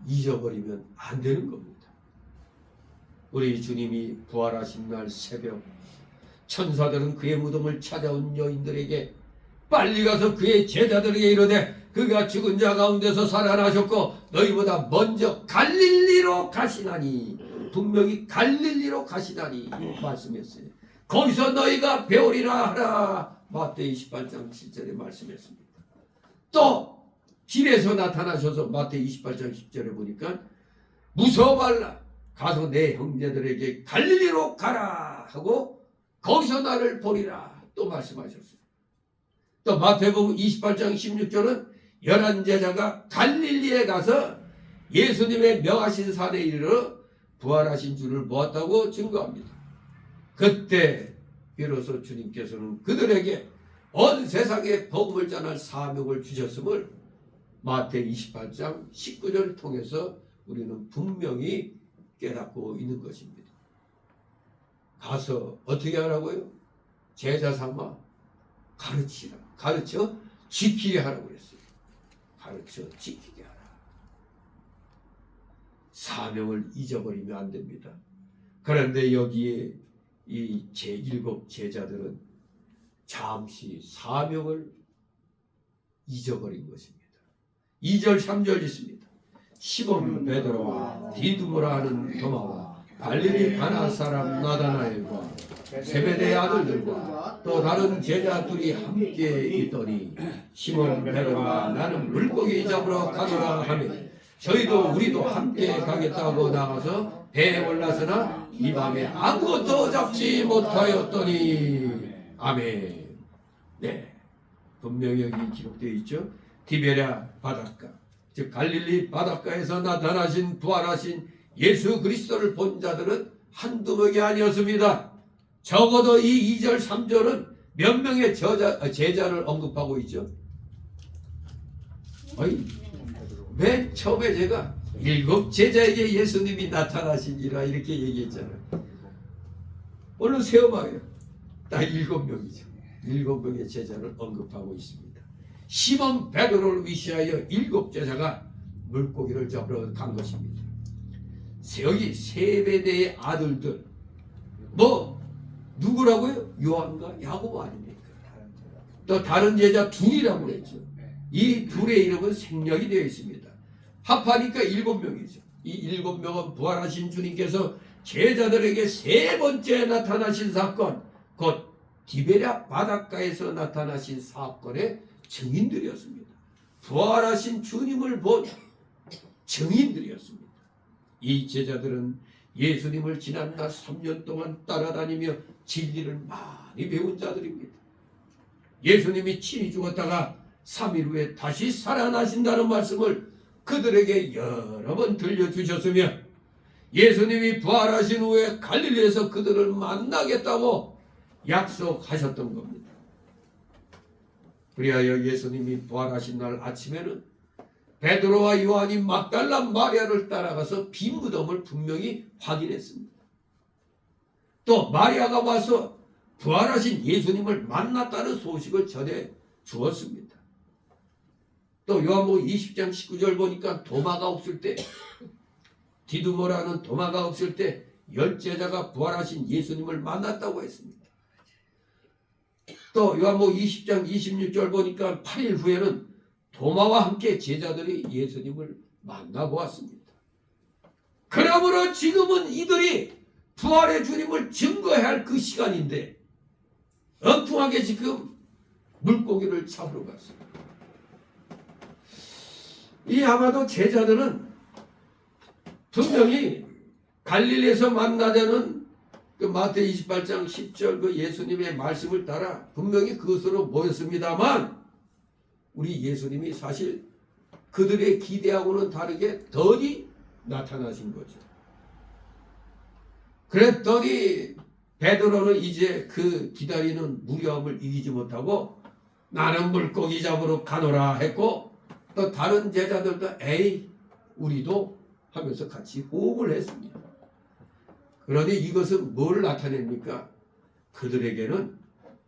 Speaker 3: 잊어버리면 안 되는 겁니다. 우리 주님이 부활하신 날 새벽, 천사들은 그의 무덤을 찾아온 여인들에게 빨리 가서 그의 제자들에게 이르되 그가 죽은 자 가운데서 살아나셨고 너희보다 먼저 갈릴리로 가시나니, 분명히 갈릴리로 가시나니 말씀했어요. 거기서 너희가 배우리라 하라. 마태 28장 7절에 말씀했습니다. 또 길에서 나타나셔서 마태 28장 10절에 보니까 무서워 말라, 가서 내 형제들에게 갈릴리로 가라 하고 거기서 나를 보리라 또 말씀하셨어요. 또 마태복음 28장 16절은 11제자가 갈릴리에 가서 예수님의 명하신 산에 이르러 부활하신 주를 보았다고 증거합니다. 그때 비로소 주님께서는 그들에게 온 세상에 복음을 전할 사명을 주셨음을 마태 28장 19절을 통해서 우리는 분명히 깨닫고 있는 것입니다. 가서 어떻게 하라고요? 제자 삼아 가르치라. 가르쳐 지키게 하라고 했어요. 가르쳐 지키게 하라. 사명을 잊어버리면 안 됩니다. 그런데 여기에 이 제7 제자들은 잠시 사명을 잊어버린 것입니다. 2절 3절 있습니다. 시몬 베드로와 디두모라 하는 도마와 갈릴리 가나 사람 나다나엘과 세베대의 아들들과 또 다른 제자 둘이 함께 있더니 시몬 베드로가 나는 물고기 잡으러 가노라 하며 저희도 우리도 함께 가겠다고 나가서 배에 올라서나 이 밤에 아무것도 잡지 못하였더니. 아멘. 네, 분명히 여기 기록되어 있죠. 디베랴 바닷가, 즉 갈릴리 바닷가에서 나타나신 부활하신 예수 그리스도를 본 자들은 한두 명이 아니었습니다. 적어도 이 2절 3절은 몇 명의 제자를 언급하고 있죠. 맨 처음에 제가 7 제자에게 예수님이 나타나시니라 이렇게 얘기했잖아요. 오늘 세어봐요. 딱 7명이죠. 7명의 제자를 언급하고 있습니다. 시몬 베드로를 위시하여 7 제자가 물고기를 잡으러 간 것입니다. 여기 세베대의 아들들, 뭐 누구라고요? 요한과 야고보 아닙니까? 또 다른 제자 둘이라고 그랬죠. 이 둘의 이름은 생략이 되어 있습니다. 합하니까 7명이죠. 이 7명은 부활하신 주님께서 제자들에게 세 번째 나타나신 사건, 곧 디베랴 바닷가에서 나타나신 사건의 증인들이었습니다. 부활하신 주님을 본 증인들이었습니다. 이 제자들은 예수님을 지난날 3년 동안 따라다니며 진리를 많이 배운 자들입니다. 예수님이 친히 죽었다가 3일 후에 다시 살아나신다는 말씀을 그들에게 여러 번 들려주셨으며 예수님이 부활하신 후에 갈릴리에서 그들을 만나겠다고 약속하셨던 겁니다. 그리하여 예수님이 부활하신 날 아침에는 베드로와 요한이 막달라 마리아를 따라가서 빈 무덤을 분명히 확인했습니다. 또 마리아가 와서 부활하신 예수님을 만났다는 소식을 전해 주었습니다. 또 요한복음 20장 19절 보니까 도마가 없을 때, 디두모라는 도마가 없을 때 10제자가 부활하신 예수님을 만났다고 했습니다. 또 요한복음 20장 26절 보니까 8일 후에는 도마와 함께 제자들이 예수님을 만나보았습니다. 그러므로 지금은 이들이 부활의 주님을 증거해야 할 그 시간인데 엉뚱하게 지금 물고기를 잡으러 갔습니다. 이 아마도 제자들은 분명히 갈릴리에서 만나자는 그 마태 28장 10절 그 예수님의 말씀을 따라 분명히 그것으로 모였습니다만 우리 예수님이 사실 그들의 기대하고는 다르게 더디 나타나신 거죠. 그랬더니 베드로는 이제 그 기다리는 무료함을 이기지 못하고 나는 물고기 잡으러 가노라 했고 또 다른 제자들도 에이 우리도 하면서 같이 호흡을 했습니다. 그러니 이것은 뭘 나타냅니까? 그들에게는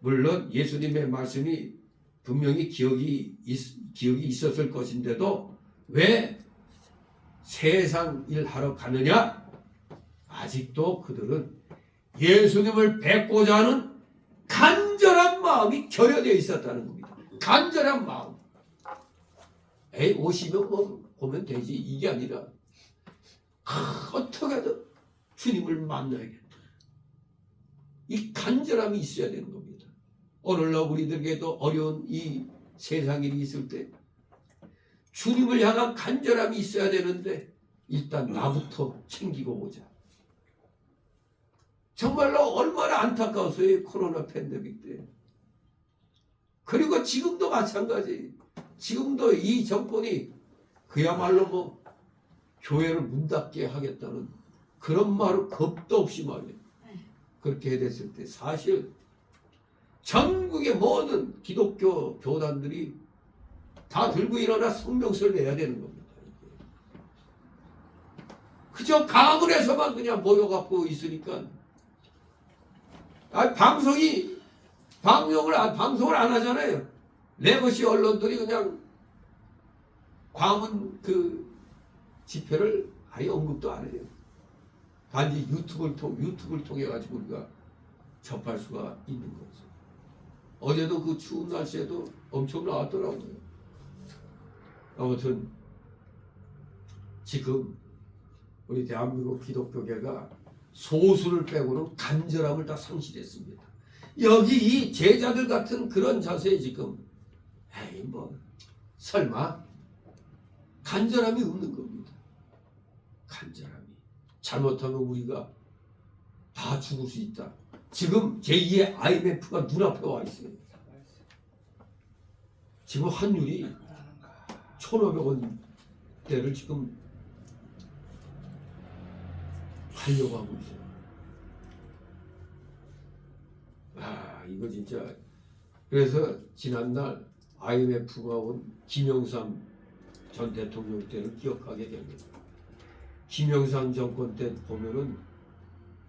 Speaker 3: 물론 예수님의 말씀이 분명히 기억이 있었을 것인데도 왜 세상 일 하러 가느냐? 아직도 그들은 예수님을 뵙고자 하는 간절한 마음이 결여되어 있었다는 겁니다. 간절한 마음. 에이 오시면 뭐 보면 되지 이게 아니라 어떻게든 주님을 만나야겠다. 이 간절함이 있어야 되는 겁니다. 오늘날 우리들에게도 어려운 이 세상 일이 있을 때 주님을 향한 간절함이 있어야 되는데 일단 나부터 챙기고 오자. 정말로 얼마나 안타까웠어요. 코로나 팬데믹 때. 그리고 지금도 마찬가지. 지금도 이 정권이 그야말로 뭐 교회를 문 닫게 하겠다는 그런 말을 겁도 없이 말이에요. 그렇게 됐을 때 사실 전국의 모든 기독교 교단들이 다 들고 일어나 성명서를 내야 되는 겁니다. 그저 가문에서만 그냥 모여갖고 있으니까 방송을 안 하잖아요. 레거시 언론들이 그냥 광화문 그 집회를 아예 언급도 안 해요. 단지 유튜브를 통해 가지고 우리가 접할 수가 있는 거죠. 어제도 그 추운 날씨에도 엄청 나왔더라고요. 아무튼 지금 우리 대한민국 기독교계가 소수를 빼고는 간절함을 다 상실했습니다. 여기 이 제자들 같은 그런 자세에 지금 에이 뭐 설마 간절함이 없는 겁니다. 간절함이 잘못하면 우리가 다 죽을 수 있다. 지금 제2의 IMF가 눈앞에 와 있어요. 지금 환율이 1,500원대를 지금 하려고 하고 있어요. 이거 진짜. 그래서 지난날 IMF가 온 김영삼 전 대통령 때를 기억하게 됩니다. 김영삼 정권 때 보면은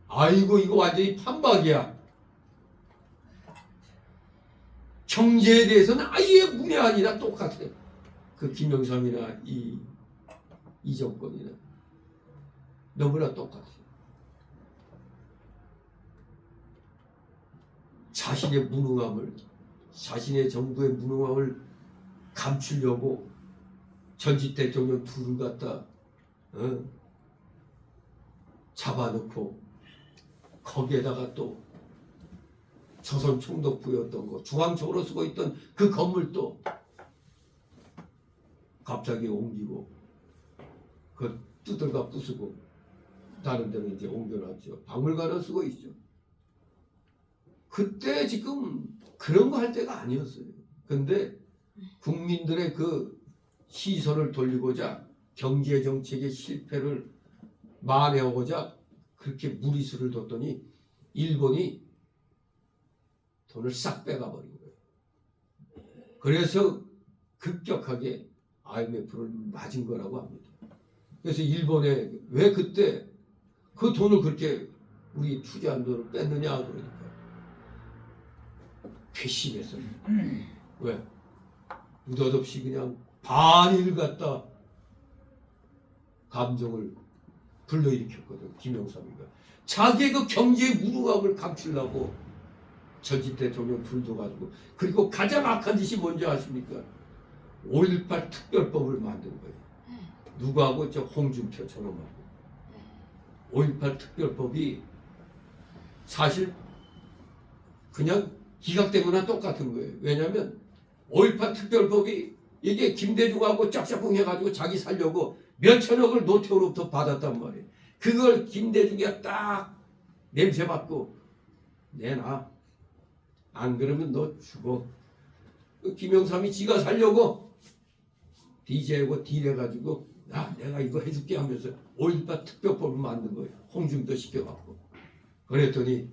Speaker 3: 아이고 이거 완전히 판박이야. 경제에 대해서는 아예 문외한이나 똑같아요. 그 김영삼이나 이 정권이나 너무나 똑같아요. 자신의 정부의 무능함을 감추려고 전직 대통령 둘을 갖다 잡아놓고 거기에다가 또 조선 총독부였던 거 중앙청으로 쓰고 있던 그 건물도 갑자기 옮기고 그 두들가 부수고 다른 데는 이제 옮겨놨죠. 박물관을 쓰고 있죠. 그때 지금 그런 거 할 때가 아니었어요. 근데 국민들의 그 시선을 돌리고자 경제 정책의 실패를 만회하고자 그렇게 무리수를 뒀더니 일본이 돈을 싹 빼가버린 거예요. 그래서 급격하게 IMF를 맞은 거라고 합니다. 그래서 일본에 왜 그때 그 돈을 그렇게 우리 투자한 돈을 뺐느냐 그러니까 괘씸해서. 왜? 느닷없이 그냥 반일 갖다 감정을 불러일으켰거든. 김영삼이가 자기의 그 경제의 무능함을 감추려고 전직 대통령 불도 가지고. 그리고 가장 악한 짓이 뭔지 아십니까? 5.18 특별법을 만든 거예요. 누구하고? 저 홍준표 저놈하고. 5.18 특별법이 사실 그냥 기각되거나 똑같은 거예요. 왜냐하면 5.18 특별법이 이게 김대중하고 짝짝꿍 해가지고 자기 살려고 몇천억을 노태우로부터 받았단 말이에요. 그걸 김대중이가 딱 냄새 맡고 내놔. 안 그러면 너 죽어. 김영삼이 지가 살려고 DJ하고 딜해가지고 내가 이거 해줄게 하면서 5.18 특별법을 만든 거예요. 홍준표 시켜갖고. 그랬더니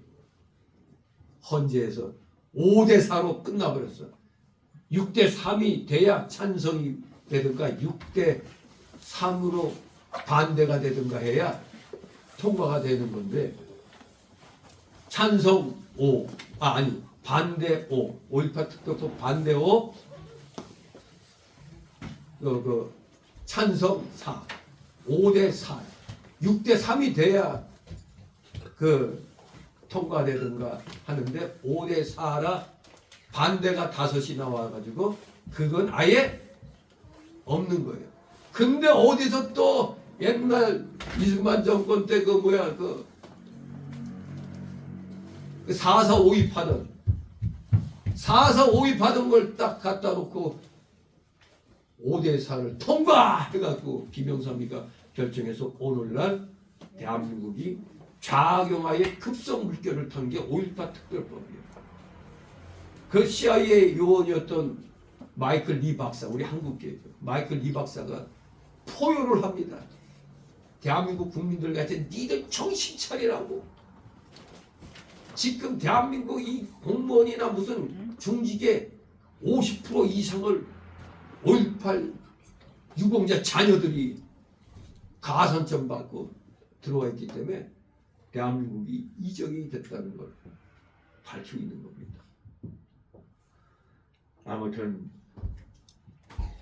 Speaker 3: 헌재에서 5대4로 끝나버렸어. 6대 3이 돼야 찬성이 되든가 6대 3으로 반대가 되든가 해야 통과가 되는 건데 찬성 5, 아니 반대 5, 5.18 특별법 반대 5, 찬성 4, 5대 4, 6대 3이 돼야 통과되든가 하는데 5대 4라 반대가 5이 나와가지고 그건 아예 없는 거예요. 근데 어디서 또 옛날 이승만 정권 때 4.4 5입하던 4.4 5입하던 걸 딱 갖다 놓고 5대 4를 통과해갖고 김영삼이가 결정해서 오늘날 대한민국이 좌경화의 급성 물결을 탄 게 5.18 특별법이에요. 그 CIA 요원이었던 마이클 리 박사, 우리 한국계죠. 마이클 리 박사가 포효를 합니다. 대한민국 국민들 같은 니들 정신 차리라고. 지금 대한민국 이 공무원이나 무슨 중직의 50% 이상을 5.18 유공자 자녀들이 가산점 받고 들어와 있기 때문에 대한민국이 이적이 됐다는 걸 밝히고 있는 겁니다. 아무튼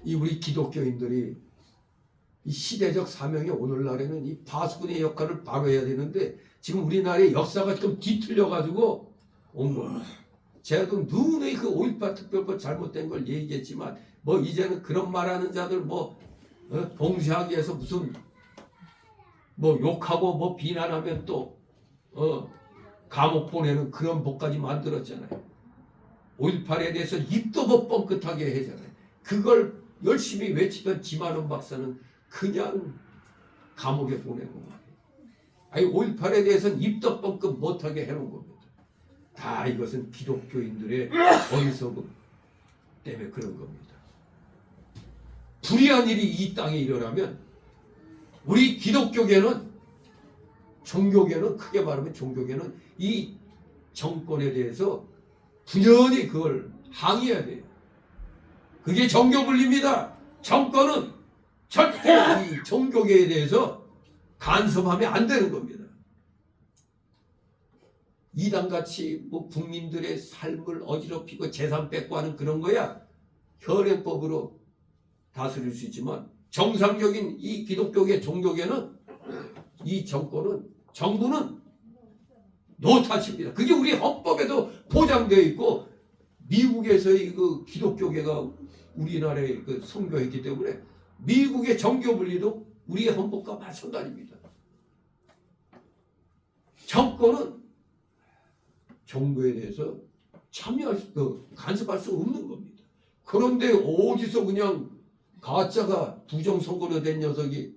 Speaker 3: 이 우리 기독교인들이 이 시대적 사명이 오늘날에는 이 파수꾼의 역할을 바로 해야 되는데 지금 우리나라의 역사가 좀 뒤틀려 가지고 온 겁니다. 제가 그 누누이 그 5.18 특별법 잘못된 걸 얘기했지만 뭐 이제는 그런 말하는 자들 봉쇄하기 위해서 무슨 욕하고 비난하면 또 감옥 보내는 그런 법까지 만들었잖아요. 5.18에 대해서 입도 못 뻥끗하게 하잖아요. 그걸 열심히 외치던 지만원 박사는 그냥 감옥에 보내는 거예요. 아니 5.18에 대해서는 입도 뻥끗 못하게 해놓은 겁니다. 다 이것은 기독교인들의 어리석음 때문에 그런 겁니다. 불의한 일이 이 땅에 일어나면 우리 기독교계는 종교계는 크게 말하면 종교계는 이 정권에 대해서 분연히 그걸 항의해야 돼요. 그게 종교분리입니다. 정권은 절대 이 종교계에 대해서 간섭하면 안 되는 겁니다. 이당같이 국민들의 삶을 어지럽히고 재산 뺏고 하는 그런 거야 현행법으로 다스릴 수 있지만 정상적인 이 기독교계 종교계는 이 정부는 노탓입니다. 그게 우리 헌법에도 보장되어 있고 미국에서의 그 기독교계가 우리나라에 선교했기 때문에 미국의 정교 분리도 우리의 헌법과 마찬가지입니다. 정권은 종교에 대해서 간섭할 수 없는 겁니다. 그런데 어디서 그냥 가짜가 부정선거로 된 녀석이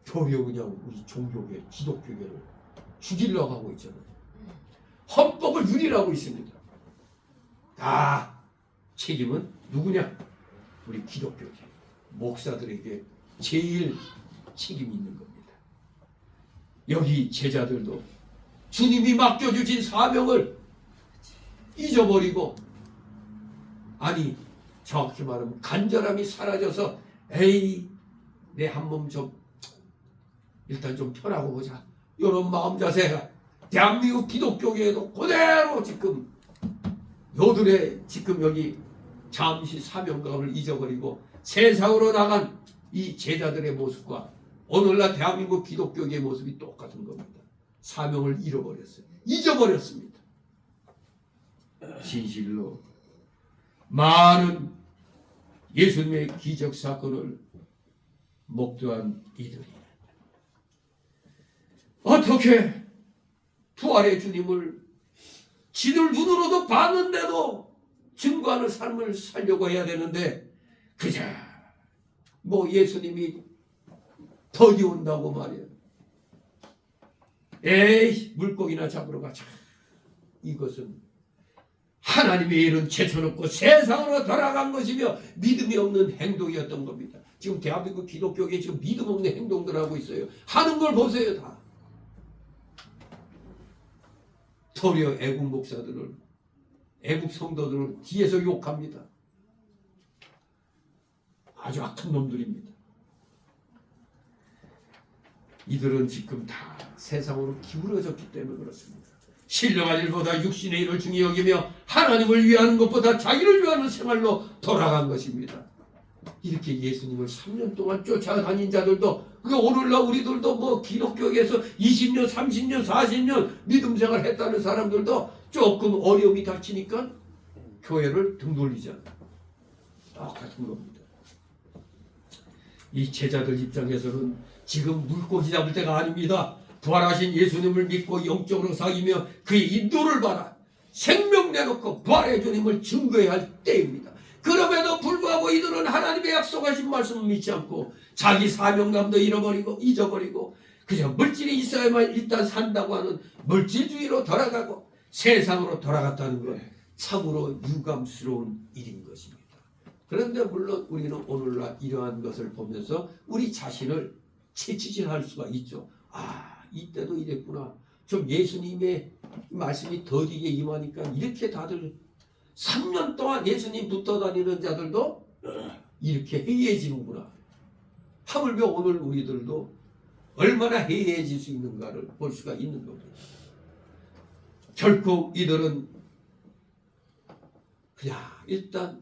Speaker 3: 도리어 그냥 우리 종교계, 기독교계를 죽이려고 하고 있잖아요. 헌법을 유린하고 있습니다. 다 책임은 누구냐? 우리 기독교계, 목사들에게 제일 책임이 있는 겁니다. 여기 제자들도 주님이 맡겨주신 사명을 잊어버리고 아니 정확히 말하면 간절함이 사라져서 에이 내 한 몸 좀 일단 좀 편하고 보자 이런 마음 자세가 대한민국 기독교계에도 그대로 지금 요들의 지금 여기 잠시 사명감을 잊어버리고 세상으로 나간 이 제자들의 모습과 오늘날 대한민국 기독교계의 모습이 똑같은 겁니다. 사명을 잃어버렸어요. 잊어버렸습니다. 진실로 많은 예수님의 기적 사건을 목도한 이들이 어떻게 부활의 주님을 지들 눈으로도 봤는데도 증거하는 삶을 살려고 해야 되는데 그저 예수님이 더디 온다고 말이에요. 에이 물고기나 잡으러 가자. 이것은 하나님의 일은 제쳐놓고 세상으로 돌아간 것이며 믿음이 없는 행동이었던 겁니다. 지금 대한민국 기독교계 지금 믿음 없는 행동들 하고 있어요. 하는 걸 보세요. 다 도리어 애국 목사들을 애국 성도들을 뒤에서 욕합니다. 아주 악한 놈들입니다. 이들은 지금 다 세상으로 기울어졌기 때문에 그렇습니다. 신령한 일보다 육신의 일을 중히 여기며 하나님을 위하는 것보다 자기를 위하는 생활로 돌아간 것입니다. 이렇게 예수님을 3년 동안 쫓아다닌 자들도, 오늘날 우리들도 뭐 기독교에서 20년, 30년, 40년 믿음 생활 했다는 사람들도 조금 어려움이 닥치니까 교회를 등 돌리잖아요. 똑같은 겁니다. 이 제자들 입장에서는 지금 물고기 잡을 때가 아닙니다. 부활하신 예수님을 믿고 영적으로 사귀며 그의 인도를 받아 생명 내놓고 부활의 주님을 증거해야 할 때입니다. 그럼에도 불구하고 이들은 하나님의 약속하신 말씀을 믿지 않고 자기 사명감도 잊어버리고 그저 물질이 있어야만 일단 산다고 하는 물질주의로 돌아가고 세상으로 돌아갔다는 것, 참으로 유감스러운 일인 것입니다. 그런데 물론 우리는 오늘날 이러한 것을 보면서 우리 자신을 채찍질할 수가 있죠. 이때도 이랬구나. 좀 예수님의 말씀이 더디게 임하니까 이렇게 다들 3년 동안 예수님 붙어 다니는 자들도 이렇게 해이해지는구나. 하물며 오늘 우리들도 얼마나 해이해질 수 있는가를 볼 수가 있는 겁니다. 결코 이들은 그냥 일단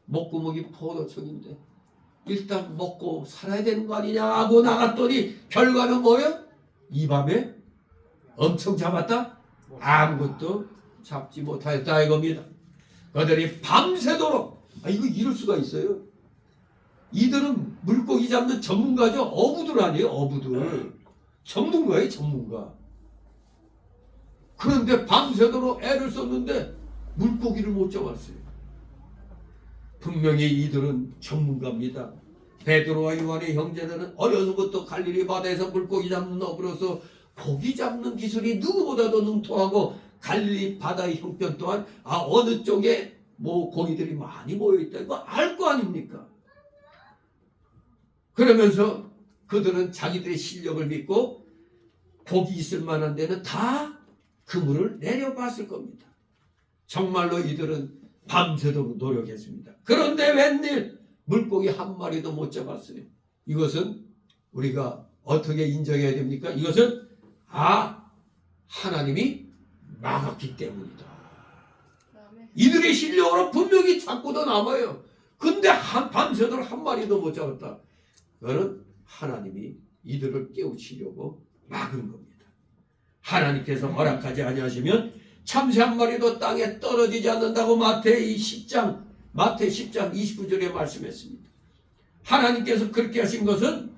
Speaker 3: 목구멍이 포도청인데 일단 먹고 살아야 되는 거 아니냐 하고 나갔더니 결과는 뭐예요? 이 밤에 엄청 잡았다? 아무것도 잡지 못하였다 이겁니다. 그들이 밤새도록 이거 이럴 수가 있어요. 이들은 물고기 잡는 전문가죠. 어부들 아니에요. 어부들. 전문가예요. 전문가. 그런데 밤새도록 애를 썼는데 물고기를 못 잡았어요. 분명히 이들은 전문가입니다. 베드로와 요한의 형제들은 어려서부터 갈릴리 바다에서 물고기 잡는 어부로서 고기 잡는 기술이 누구보다도 능통하고 갈릴리 바다의 형편 또한 어느 쪽에 뭐 고기들이 많이 모여있다 이거 알 거 아닙니까? 그러면서 그들은 자기들의 실력을 믿고 고기 있을 만한 데는 다 그물을 내려봤을 겁니다. 정말로 이들은 밤새도록 노력했습니다. 그런데 웬일 물고기 한 마리도 못 잡았어요. 이것은 우리가 어떻게 인정해야 됩니까? 이것은 하나님이 막았기 때문이다. 이들의 실력으로 분명히 잡고도 남아요. 근데 밤새도록 한 마리도 못 잡았다. 그거는 하나님이 이들을 깨우치려고 막은 겁니다. 하나님께서 허락하지 아니하시면 참새 한 마리도 땅에 떨어지지 않는다고 마태 10장 29절에 말씀했습니다. 하나님께서 그렇게 하신 것은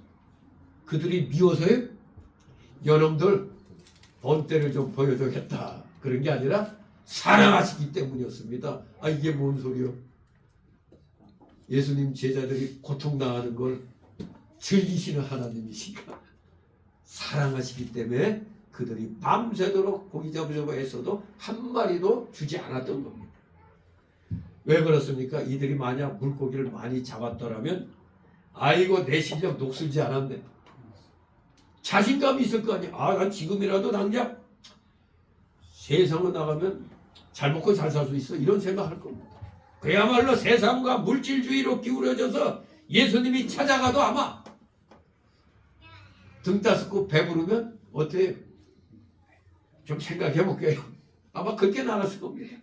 Speaker 3: 그들이 미워서요. 여놈들 본때를 좀 보여줘야겠다. 그런 게 아니라 사랑하시기 때문이었습니다. 이게 뭔 소리요? 예수님 제자들이 고통당하는 걸 즐기시는 하나님이시니까 사랑하시기 때문에 그들이 밤새도록 고기 잡으려고 했어도 한 마리도 주지 않았던 겁니다. 왜 그렇습니까? 이들이 만약 물고기를 많이 잡았더라면 아이고 내 실력 녹슬지 않았네. 자신감이 있을 거 아니야. 난 지금이라도 당장 세상에 나가면 잘 먹고 잘 살 수 있어. 이런 생각할 겁니다. 그야말로 세상과 물질주의로 기울어져서 예수님이 찾아가도 아마 등 따스고 배부르면 어때요? 좀 생각해 볼게요. 아마 그렇게 나갔을 겁니다.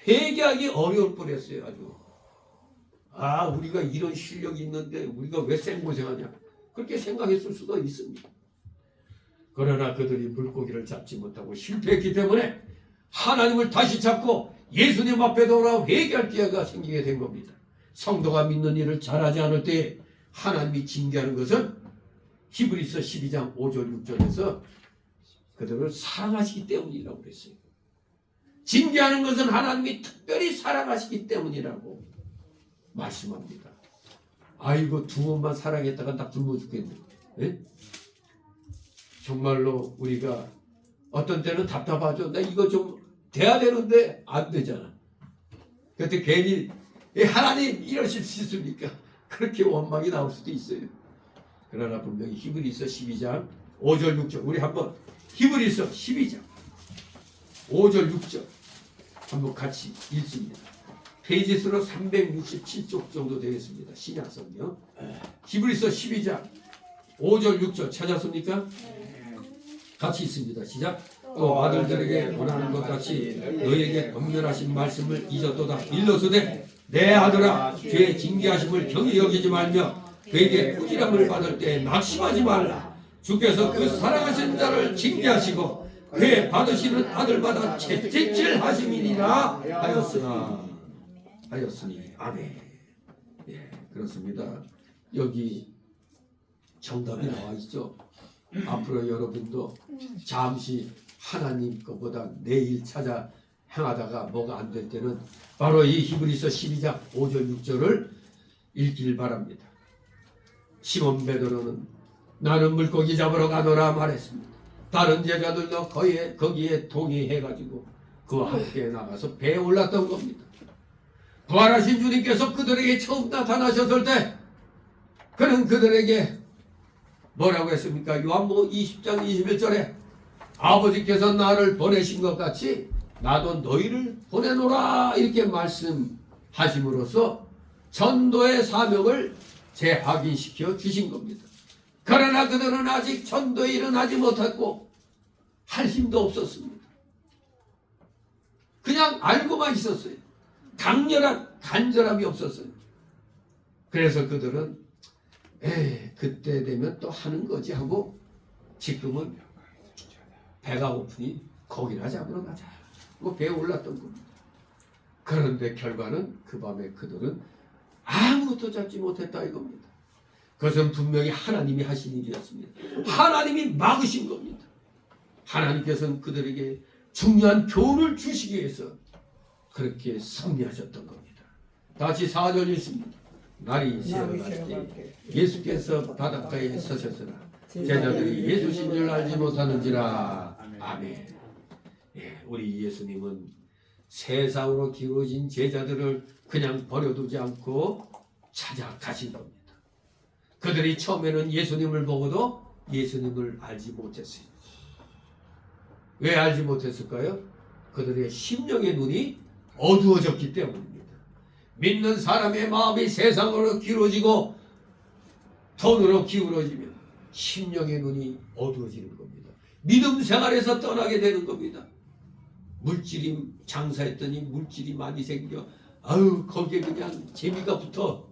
Speaker 3: 회개하기 어려울 뻔했어요. 아주. 우리가 이런 실력이 있는데 우리가 왜 생고생하냐. 그렇게 생각했을 수도 있습니다. 그러나 그들이 물고기를 잡지 못하고 실패했기 때문에 하나님을 다시 찾고 예수님 앞에 돌아와 회개할 기회가 생기게 된 겁니다. 성도가 믿는 일을 잘하지 않을 때 하나님이 징계하는 것은 히브리서 12장 5절 6절에서 그들을 사랑하시기 때문이라고 그랬어요. 징계하는 것은 하나님이 특별히 사랑하시기 때문이라고 말씀합니다. 아이고 두 번만 사랑했다가 나 굶어 죽겠네. 예? 정말로 우리가 어떤 때는 답답하죠. 나 이거 좀 돼야 되는데 안 되잖아. 그때 괜히 하나님 이러실 수 있습니까? 그렇게 원망이 나올 수도 있어요. 그러나 분명히 히브리서 12장 5절 6절 우리 한번 히브리서 12장 5절 6절 한번 같이 읽습니다. 페이지 수로 367쪽 정도 되겠습니다. 신약성경 히브리서 12장 5절 6절 찾았습니까? 같이 읽습니다. 시작. 또 아들들에게 원하는 것 같이 너에게 권면하신 말씀을 잊었도다. 일러서되 내 아들아 죄의 징계하심을 경히 여기지 말며 그에게 꾸지람을 받을 때 낙심하지 말라. 주께서 그 사랑하신 자를 징계하시고 그의 받으시는 아들마다 채찍질 하심이니라 하였으니 아멘. 예, 그렇습니다. 여기 정답이 나와 있죠. 앞으로 여러분도 잠시 하나님 것보다 내일 찾아 행하다가 뭐가 안 될 때는 바로 이 히브리서 12장 5절 6절을 읽길 바랍니다. 시몬 베드로는 나는 물고기 잡으러 가노라 말했습니다. 다른 제자들도 거기에 동의해가지고 그와 함께 나가서 배에 올랐던 겁니다. 부활하신 주님께서 그들에게 처음 나타나셨을 때 그는 그들에게 뭐라고 했습니까? 요한복음 20장 21절에 아버지께서 나를 보내신 것 같이 나도 너희를 보내노라 이렇게 말씀하심으로써 전도의 사명을 재확인시켜 주신 겁니다. 그러나 그들은 아직 전도에 일어나지 못했고 할 힘도 없었습니다. 그냥 알고만 있었어요. 강렬한 간절함이 없었어요. 그래서 그들은 그때 되면 또 하는 거지 하고 지금은 배가 고프니 고기나 잡으러 가자. 배에 올랐던 겁니다. 그런데 결과는 그 밤에 그들은 아무것도 잡지 못했다 이겁니다. 그것은 분명히 하나님이 하신 일이었습니다. 하나님이 막으신 겁니다. 하나님께서는 그들에게 중요한 교훈을 주시기 위해서 그렇게 섭리하셨던 겁니다. 다시 4절 읽습니다. 날이 새어갈 때 예수께서 바닷가에 서셨으나 제자들이 예수신 줄 알지 못하는지라. 아멘. 예, 우리 예수님은 세상으로 기울어진 제자들을 그냥 버려두지 않고 찾아가신 겁니다. 그들이 처음에는 예수님을 보고도 예수님을 알지 못했어요. 왜 알지 못했을까요? 그들의 심령의 눈이 어두워졌기 때문입니다. 믿는 사람의 마음이 세상으로 기울어지고 돈으로 기울어지면 심령의 눈이 어두워지는 겁니다. 믿음 생활에서 떠나게 되는 겁니다. 물질이 장사했더니 물질이 많이 생겨 거기에 그냥 재미가 붙어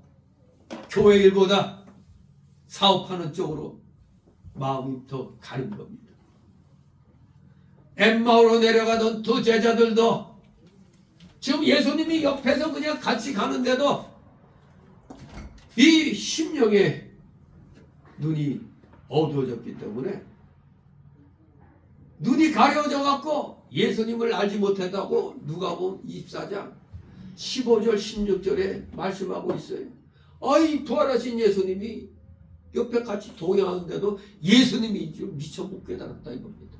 Speaker 3: 교회 일보다 사업하는 쪽으로 마음이 더 가는 겁니다. 엠마오로 내려가던 두 제자들도 지금 예수님이 옆에서 그냥 같이 가는데도 이 심령의 눈이 어두워졌기 때문에 눈이 가려져 갖고 예수님을 알지 못했다고 누가복음 24장 15절 16절에 말씀하고 있어요. 부활하신 예수님이 옆에 같이 동행하는데도 예수님이 좀 미처 못 깨달았다 이겁니다.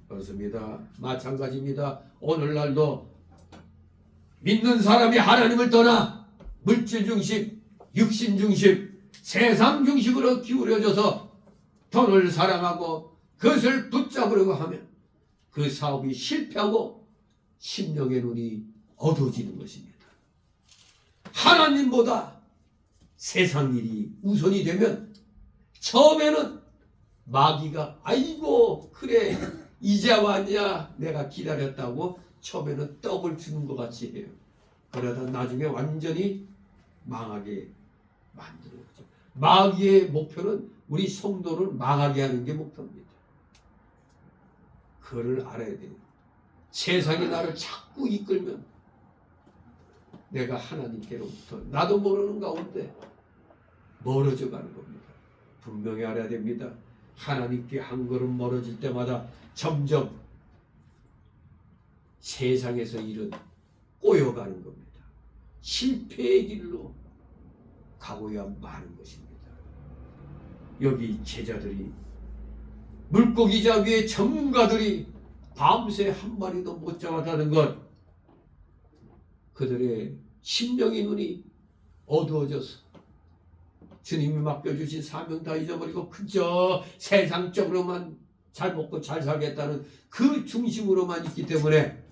Speaker 3: 그렇습니다. 마찬가지입니다. 오늘날도 믿는 사람이 하나님을 떠나 물질 중심, 육신 중심, 세상 중심으로 기울여져서 돈을 사랑하고 그것을 붙잡으려고 하면 그 사업이 실패하고 심령의 눈이 어두워지는 것입니다. 하나님보다 세상 일이 우선이 되면 처음에는 마귀가 아이고 그래 이제 왔냐 내가 기다렸다고 처음에는 떡을 주는 것 같이 해요. 그러다 나중에 완전히 망하게 만드는 거죠. 마귀의 목표는 우리 성도를 망하게 하는 게 목표입니다. 그걸 알아야 돼요. 세상이 나를 자꾸 이끌면 내가 하나님께로부터 나도 모르는 가운데 멀어져 가는 겁니다. 분명히 알아야 됩니다. 하나님께 한 걸음 멀어질 때마다 점점 세상에서 일은 꼬여가는 겁니다. 실패의 길로 가고야 마는 것입니다. 여기 제자들이 물고기 잡기의 전문가들이 밤새 한 마리도 못 잡았다는 것, 그들의 심령의 눈이 어두워져서 주님이 맡겨주신 사명 다 잊어버리고 그저 세상적으로만 잘 먹고 잘 살겠다는 그 중심으로만 있기 때문에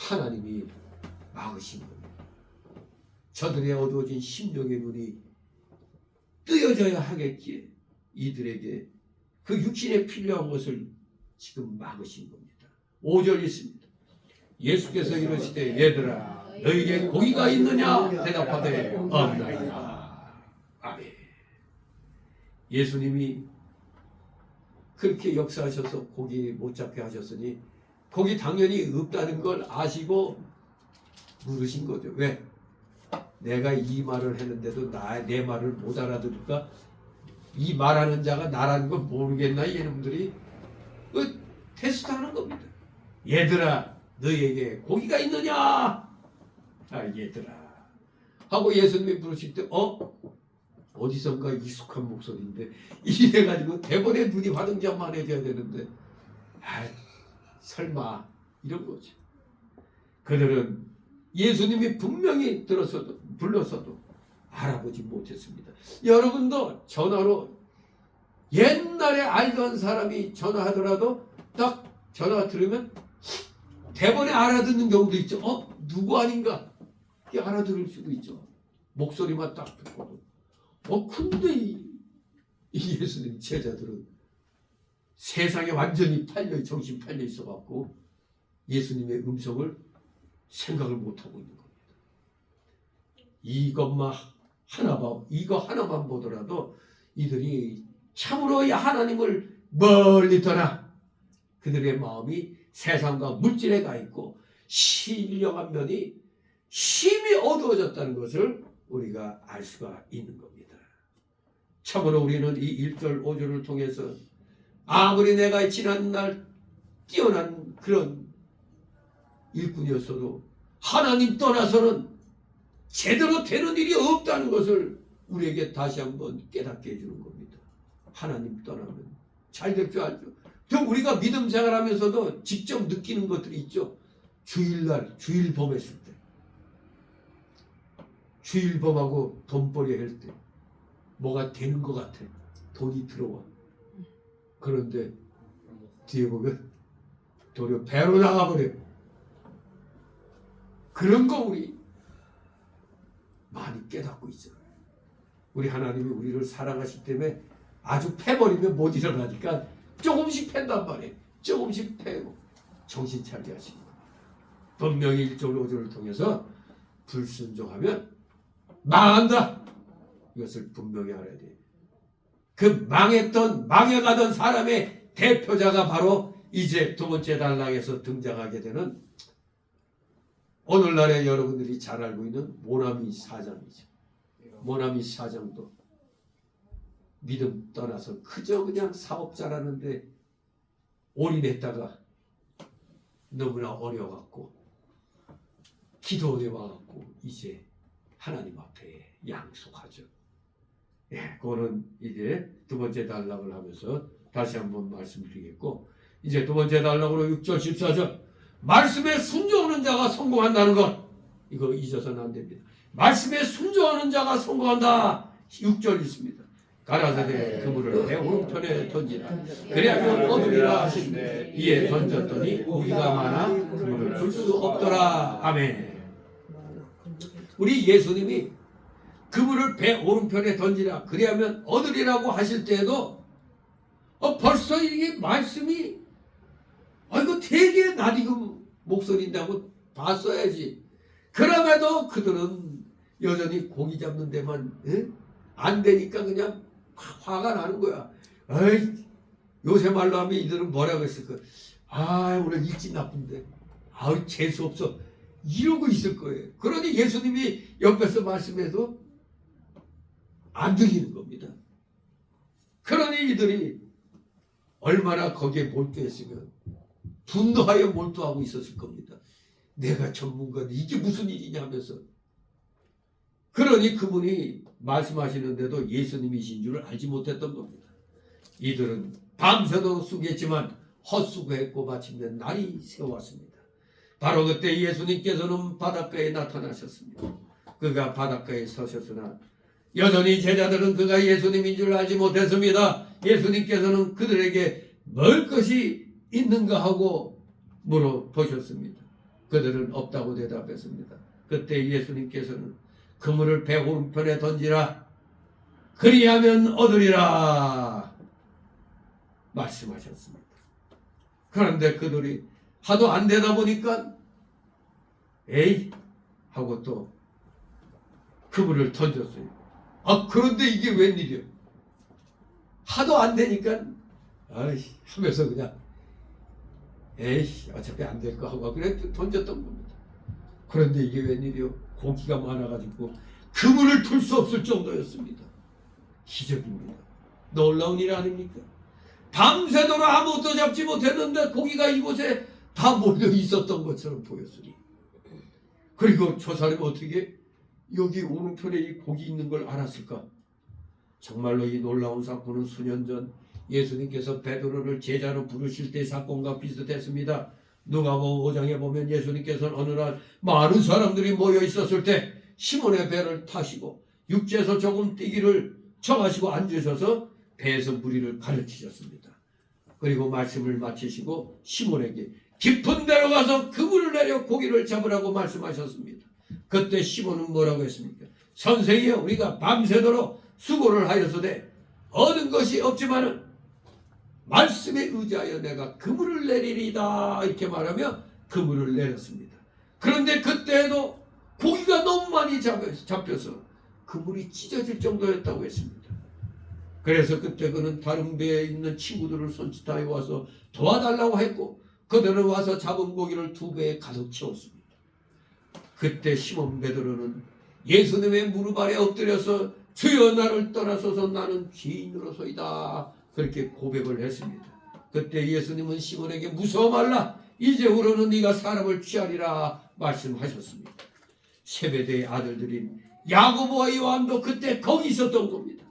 Speaker 3: 하나님이 막으신 겁니다. 저들의 어두워진 심령의 눈이 뜨여져야 하겠기에 이들에게 그 육신에 필요한 것을 지금 막으신 겁니다. 5절 있습니다. 예수께서 이르시되 얘들아 너희에게 고기가 있느냐 대답하되 없나이다. 아멘. 예수님이 그렇게 역사하셔서 고기 못 잡게 하셨으니 고기 당연히 없다는 걸 아시고 물으신 거죠. 왜? 내가 이 말을 했는데도 내 말을 못 알아들을까? 이 말하는 자가 나라는 걸 모르겠나? 이놈들이 테스트하는 겁니다. 얘들아 너희에게 고기가 있느냐? 아 얘들아 하고 예수님이 부르실 때 어디선가 익숙한 목소리인데 이래가지고 대본에 눈이 화등잔만해져야 되는데 설마 이런 거죠. 그들은 예수님이 분명히 불렀어도 알아보지 못했습니다. 여러분도 전화로 옛날에 알던 사람이 전화하더라도 딱 전화 들으면 대본에 알아듣는 경우도 있죠. 누구 아닌가? 알아들을 수도 있죠. 목소리만 딱 듣고도. 근데 이 예수님 제자들은 세상에 완전히 정신 팔려 있어갖고 예수님의 음성을 생각을 못하고 있는 겁니다. 이거 하나만 보더라도 이들이 참으로 하나님을 멀리 떠나 그들의 마음이 세상과 물질에 가 있고 신령한 면이 심히 어두워졌다는 것을 우리가 알 수가 있는 겁니다. 참으로 우리는 이 1절 5절을 통해서 아무리 내가 지난날 뛰어난 그런 일꾼이었어도 하나님 떠나서는 제대로 되는 일이 없다는 것을 우리에게 다시 한번 깨닫게 해주는 겁니다. 하나님 떠나면 잘 될 줄 알죠. 또 우리가 믿음 생활하면서도 직접 느끼는 것들이 있죠. 주일날 주일범 했을 때 주일범하고 돈벌이 할 때 뭐가 되는 것 같아. 돈이 들어와. 그런데 뒤에 보면 도리어 배로 나가버려. 그런 거 우리 많이 깨닫고 있어요. 우리 하나님이 우리를 사랑하시기 때문에 아주 패버리면 못 일어나니까 조금씩 팬단 말이에요. 조금씩 패고 정신 차리게 하시는 거예요. 분명히 1절 5절을 통해서 불순종하면 망한다. 이것을 분명히 알아야 돼요. 그 망해가던 사람의 대표자가 바로 이제 두 번째 단락에서 등장하게 되는 오늘날에 여러분들이 잘 알고 있는 모나미 사장이죠. 모나미 사장도 믿음 떠나서 그저 그냥 사업자라는데 올인했다가 너무나 어려워갖고 기도원에 와갖고 이제 하나님 앞에 양속하죠. 그거는 이제 두 번째 단락을 하면서 다시 한번 말씀드리겠고, 이제 두 번째 단락으로 6절 14절 말씀에 순종하는 자가 성공한다는 것, 이거 잊어서는 안 됩니다. 말씀에 순종하는 자가 성공한다. 6절 있습니다. 가라사대 그물을 배 오른편에 던지라. 그래야면 얻으리라 하시는데 이에 던졌더니 고기가 많아 그물을 풀 수 없더라. 아멘. 우리 예수님이 그물을 배 오른편에 던지라 그래야면 얻으리라고 하실 때에도 벌써 이게 말씀이 이거 되게 낯익은 목소리인다고 봤어야지. 그럼에도 그들은 여전히 고기 잡는 데만 안 되니까 그냥 화가 나는 거야. 요새 말로 하면 이들은 뭐라고 했을까? 오늘 일진 나쁜데 재수 없어 이러고 있을 거예요. 그러니 예수님이 옆에서 말씀해도 안 들리는 겁니다. 그러니 이들이 얼마나 거기에 몰두했으면 분노하여 몰두하고 있었을 겁니다. 내가 전문가인데 이게 무슨 일이냐 하면서. 그러니 그분이 말씀하시는데도 예수님이신 줄 알지 못했던 겁니다. 이들은 밤새도록 수고했지만 헛수고했고 마침내 날이 새어왔습니다. 바로 그때 예수님께서는 바닷가에 나타나셨습니다. 그가 바닷가에 서셨으나 여전히 제자들은 그가 예수님인 줄 알지 못했습니다. 예수님께서는 그들에게 먹을 것이 있는가 하고 물어보셨습니다. 그들은 없다고 대답했습니다. 그때 예수님께서는 그물을 배 오른편에 던지라, 그리하면 얻으리라 말씀하셨습니다. 그런데 그들이 하도 안 되다 보니까 에이 하고 또 그물을 던졌어요. 그런데 이게 웬일이야? 하도 안 되니까 아이 하면서 그냥 에이 어차피 안 될 거 하고 그래 던졌던 겁니다. 그런데 이게 웬일이요? 고기가 많아가지고 그물을 틀 수 없을 정도였습니다. 기적입니다. 놀라운 일 아닙니까? 밤새도록 아무것도 잡지 못했는데 고기가 이곳에 다 몰려 있었던 것처럼 보였으니, 그리고 저 사람이 어떻게 여기 오른편에 이 고기 있는 걸 알았을까? 정말로 이 놀라운 사건은 수년 전 예수님께서 베드로를 제자로 부르실 때 사건과 비슷했습니다. 누가복음 5장에 보면 예수님께서는 어느 날 많은 사람들이 모여 있었을 때 시몬의 배를 타시고 육지에서 조금 뛰기를 청하시고 앉으셔서 배에서 무리를 가르치셨습니다. 그리고 말씀을 마치시고 시몬에게 깊은 데로 가서 그물을 내려 고기를 잡으라고 말씀하셨습니다. 그때 시몬은 뭐라고 했습니까? 선생이여, 우리가 밤새도록 수고를 하여서되 얻은 것이 없지만은 말씀에 의지하여 내가 그물을 내리리다, 이렇게 말하며 그물을 내렸습니다. 그런데 그때에도 고기가 너무 많이 잡혀서 그물이 찢어질 정도였다고 했습니다. 그래서 그때 그는 다른 배에 있는 친구들을 손짓하여 와서 도와달라고 했고, 그들은 와서 잡은 고기를 2배에 가득 채웠습니다. 그때 시몬 베드로는 예수님의 무릎 아래 엎드려서 주여 나를 떠나소서, 나는 죄인으로소이다, 그렇게 고백을 했습니다. 그때 예수님은 시몬에게 무서워 말라, 이제후로는 네가 사람을 취하리라 말씀하셨습니다. 세베대의 아들들인 야고보와 요한도 그때 거기 있었던 겁니다.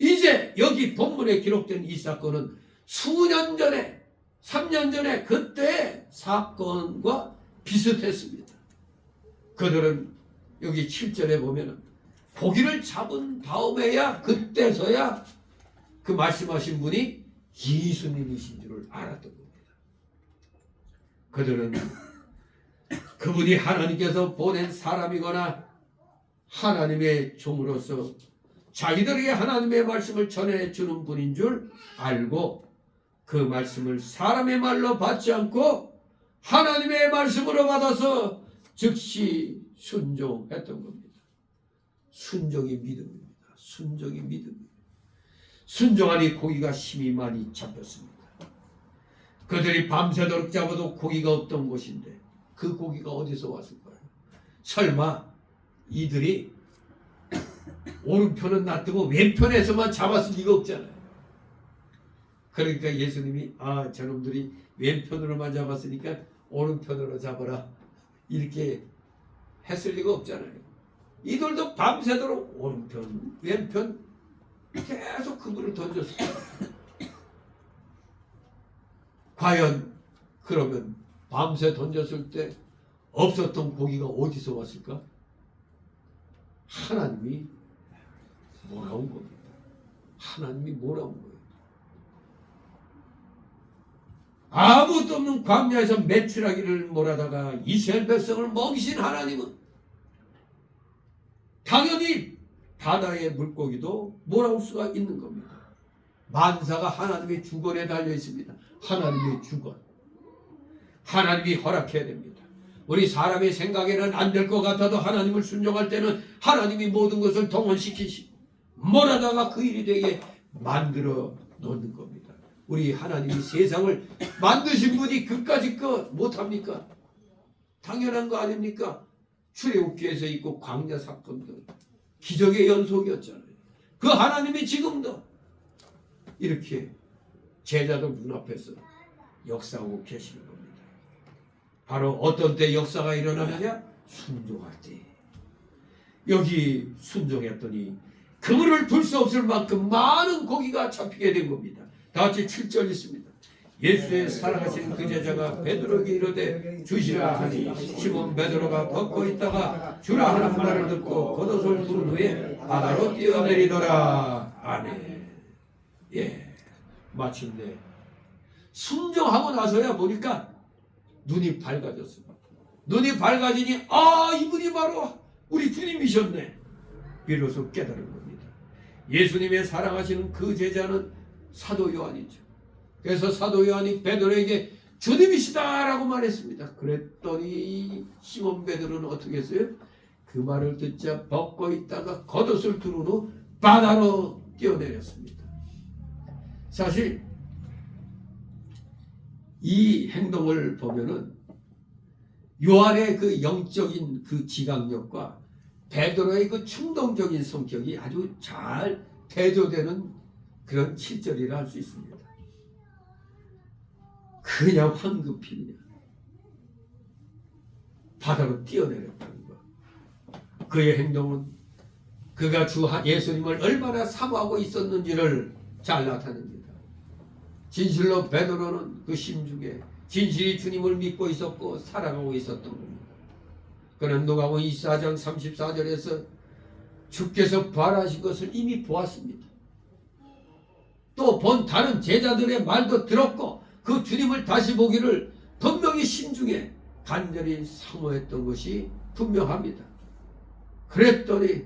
Speaker 3: 이제 여기 본문에 기록된 이 사건은 수년 전에, 3년 전에 그때 사건과 비슷했습니다. 그들은 여기 7절에 보면 고기를 잡은 다음에야, 그때서야 그 말씀하신 분이 예수님이신 줄을 알았던 겁니다. 그들은 그분이 하나님께서 보낸 사람이거나 하나님의 종으로서 자기들에게 하나님의 말씀을 전해주는 분인 줄 알고 그 말씀을 사람의 말로 받지 않고 하나님의 말씀으로 받아서 즉시 순종했던 겁니다. 순종이 믿음입니다. 순종이 믿음입니다. 순종하니 고기가 심히 많이 잡혔습니다. 그들이 밤새도록 잡아도 고기가 없던 곳인데 그 고기가 어디서 왔을까요? 설마 이들이 오른편은 놔두고 왼편에서만 잡았을 리가 없잖아요. 그러니까 예수님이 저놈들이 왼편으로만 잡았으니까 오른편으로 잡아라, 이렇게 했을 리가 없잖아요. 이들도 밤새도록 오른편 왼편 계속 그물을 던졌어요. 과연 그러면 밤새 던졌을 때 없었던 고기가 어디서 왔을까? 하나님이 몰아온 겁니다. 하나님이 몰아온 거예요. 아무것도 없는 광야에서 메추라기를 몰아다가 이스라엘 백성을 먹이신 하나님은 당연히 바다의 물고기도 몰아올 수가 있는 겁니다. 만사가 하나님의 주권에 달려 있습니다. 하나님의 주권. 하나님이 허락해야 됩니다. 우리 사람의 생각에는 안 될 것 같아도 하나님을 순종할 때는 하나님이 모든 것을 동원시키시고 몰아다가 그 일이 되게 만들어 놓는 겁니다. 우리 하나님이 세상을 만드신 분이 그까짓 거 못합니까? 당연한 거 아닙니까? 출애굽기에서 있고 광야 사건들 기적의 연속이었잖아요. 그 하나님이 지금도 이렇게 제자들 눈앞에서 역사하고 계시는 겁니다. 바로 어떤 때 역사가 일어나느냐? 순종할 때. 여기 순종했더니 그물을 둘 수 없을 만큼 많은 고기가 잡히게 된 겁니다. 다 같이 7절 있습니다. 예수의 사랑하신 그 제자가 베드로에게 이르되 주시라 하니 시몬 베드로가 걷고 있다가 주라 하는 말을 듣고 겉옷을 두른 후에 바다로 뛰어내리더라. 아멘. 예, 마침내 순종하고 나서야 보니까 눈이 밝아졌습니다. 눈이 밝아지니 아, 이분이 바로 우리 주님이셨네. 비로소 깨달은 겁니다. 예수님의 사랑하시는 그 제자는 사도 요한이죠. 그래서 사도 요한이 베드로에게 주님이시다라고 말했습니다. 그랬더니 시몬 베드로는 어떻게 했어요? 그 말을 듣자 벗고 있다가 겉옷을 두른 후 바다로 뛰어내렸습니다. 사실 이 행동을 보면은 요한의 그 영적인 그 지각력과 베드로의 그 충동적인 성격이 아주 잘 대조되는 그런 7절이라 할 수 있습니다. 그냥 황급히 그냥 바다로 뛰어내렸다는 것. 그의 행동은 그가 주 예수님을 얼마나 사모하고 있었는지를 잘 나타냅니다. 진실로 베드로는 그 심중에 진실이 주님을 믿고 있었고 살아가고 있었던 겁니다. 그는 누가복음 24장 34절에서 주께서 바라신 것을 이미 보았습니다. 또 본 다른 제자들의 말도 들었고 그 주님을 다시 보기를 분명히 심중에 간절히 사모했던 것이 분명합니다. 그랬더니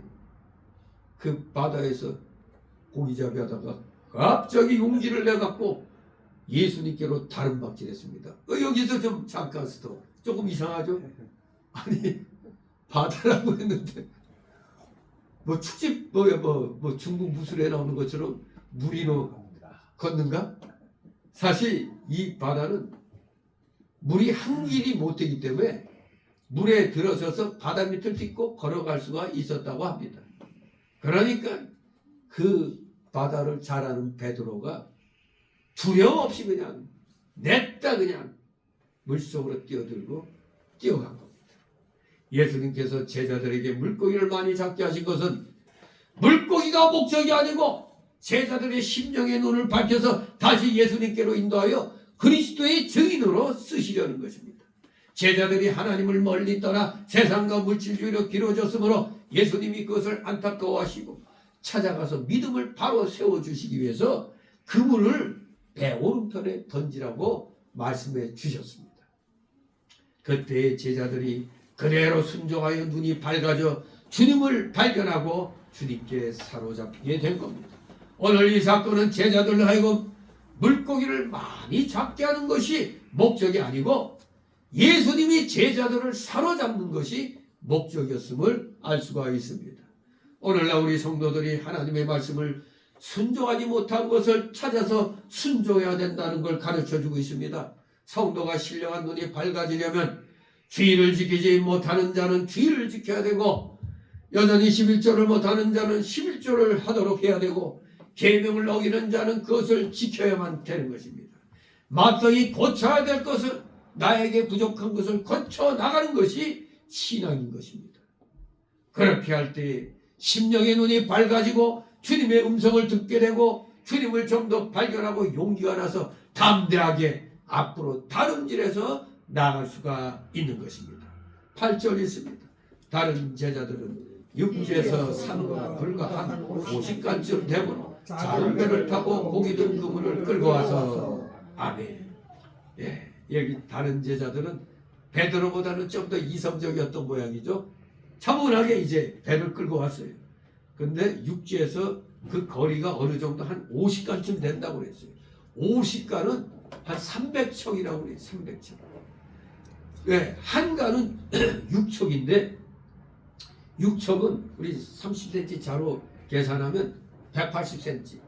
Speaker 3: 그 바다에서 고기잡이 하다가 갑자기 용기를 내갖고 예수님께로 다름박질했습니다. 여기서 좀 잠깐 스톱. 조금 이상하죠? 아니 바다라고 했는데 뭐 축집 뭐 중국 무술에 나오는 것처럼 물이로 걷는가? 사실 이 바다는 물이 한 길이 못 되기 때문에 물에 들어서서 바다 밑을 딛고 걸어갈 수가 있었다고 합니다. 그러니까 그 바다를 잘 아는 베드로가 두려움 없이 그냥 냈다 그냥 물속으로 뛰어들고 뛰어간 겁니다. 예수님께서 제자들에게 물고기를 많이 잡게 하신 것은 물고기가 목적이 아니고 제자들의 심령의 눈을 밝혀서 다시 예수님께로 인도하여 그리스도의 증인으로 쓰시려는 것입니다. 제자들이 하나님을 멀리 떠나 세상과 물질주의로 길어졌으므로 예수님이 그것을 안타까워하시고 찾아가서 믿음을 바로 세워주시기 위해서 그물을 배 오른편에 던지라고 말씀해 주셨습니다. 그때 제자들이 그대로 순종하여 눈이 밝아져 주님을 발견하고 주님께 사로잡히게 된 겁니다. 오늘 이 사건은 제자들로 하여금 물고기를 많이 잡게 하는 것이 목적이 아니고 예수님이 제자들을 사로잡는 것이 목적이었음을 알 수가 있습니다. 오늘날 우리 성도들이 하나님의 말씀을 순종하지 못한 것을 찾아서 순종해야 된다는 걸 가르쳐주고 있습니다. 성도가 신령한 눈이 밝아지려면 주의를 지키지 못하는 자는 주의를 지켜야 되고 여전히 11조를 못하는 자는 11조를 하도록 해야 되고 계명을 어기는 자는 그것을 지켜야만 되는 것입니다. 마땅히 고쳐야 될 것은 나에게 부족한 것을 고쳐 나가는 것이 신앙인 것입니다. 그렇게 할 때 심령의 눈이 밝아지고 주님의 음성을 듣게 되고 주님을 좀 더 발견하고 용기가 나서 담대하게 앞으로 다름질해서 나아갈 수가 있는 것입니다. 8절 있습니다. 다른 제자들은 육지에서 산 거나 불과 한 50간쯤 되므로 작은 배를 타고 고기 든 그물을 끌고 와서 아멘. 예, 여기 다른 제자들은 베드로보다는 좀 더 이성적이었던 모양이죠. 차분하게 이제 배를 끌고 왔어요. 근데 육지에서 그 거리가 어느 정도 한 50간쯤 된다고 그랬어요. 50간은 한 300척이라고 그래요. 300척. 네, 한 간은 6척인데 6척은 우리 30cm 자로 계산하면 180cm,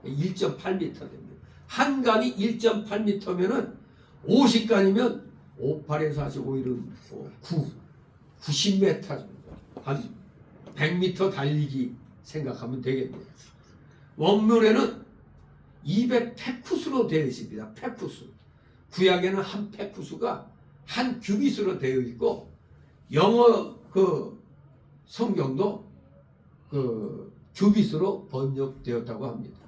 Speaker 3: 1.8m 됩니다. 한 간이 1.8m면은 50간이면 58에서 45일은 90m 정도. 한 100m 달리기 생각하면 되겠네요. 원문에는 200페쿠스로 되어 있습니다. 페쿠스. 구약에는 한 페쿠스가 한 규빗으로 되어 있고 영어 그 성경도 그 규빗으로 번역되었다고 합니다.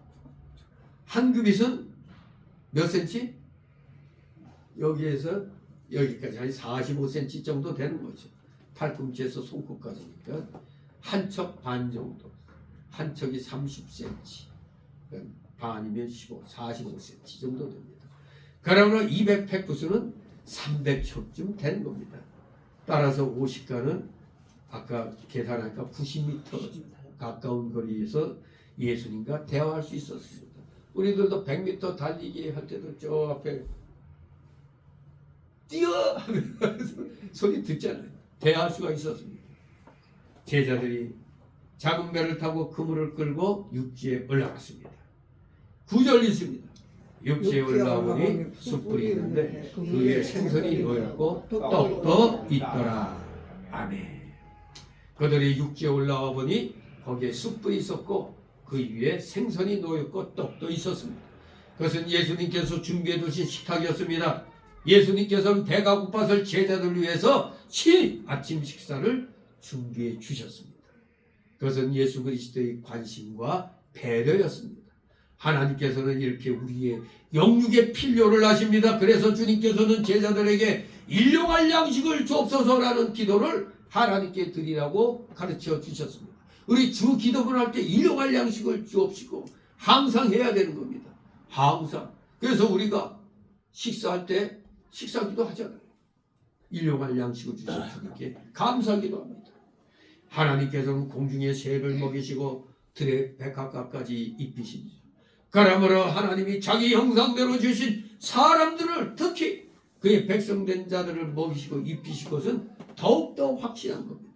Speaker 3: 한 규빗은 몇 센치? 여기에서 여기까지 한 45cm 정도 되는 거죠. 팔꿈치에서 손끝까지니까 한 척 반 정도. 한 척이 30cm. 반이면 45cm 정도 됩니다. 그러면 200페쿠스는 300척쯤 되는 겁니다. 따라서 오십가는 아까 계산하니까 90m 가까운 거리에서 예수님과 대화할 수 있었습니다. 우리들도 100m 달리기 할 때도 저 앞에 뛰어! 하면서 소리 듣잖아요. 대화할 수가 있었습니다. 제자들이 작은 배를 타고 그물을 끌고 육지에 올라갔습니다. 9절 있습니다. 육지에 올라오니 숯불이 있는데 그 위에 생선이 놓였고 떡도 있더라. 아멘. 그들이 육지에 올라와 보니 거기에 숯불이 있었고 그 위에 생선이 놓였고 떡도 있었습니다. 그것은 예수님께서 준비해 두신 식탁이었습니다. 예수님께서는 배가 고파서 제자들을 위해서 아침 식사를 준비해 주셨습니다. 그것은 예수 그리스도의 관심과 배려였습니다. 하나님께서는 이렇게 우리의 영육의 필요를 하십니다. 그래서 주님께서는 제자들에게 일용할 양식을 주옵소서라는 기도를 하나님께 드리라고 가르쳐 주셨습니다. 우리 주 기도를 할 때 일용할 양식을 주옵시고 항상 해야 되는 겁니다. 항상. 그래서 우리가 식사할 때 식사기도 하잖아요. 일용할 양식을 주신 주님께 감사기도 합니다. 하나님께서는 공중의 새를 먹이시고 들의 백합과까지 입히십니다. 그러므로 하나님이 자기 형상대로 주신 사람들을 특히 그의 백성된 자들을 먹이시고 입히실 것은 더욱더 확실한 겁니다.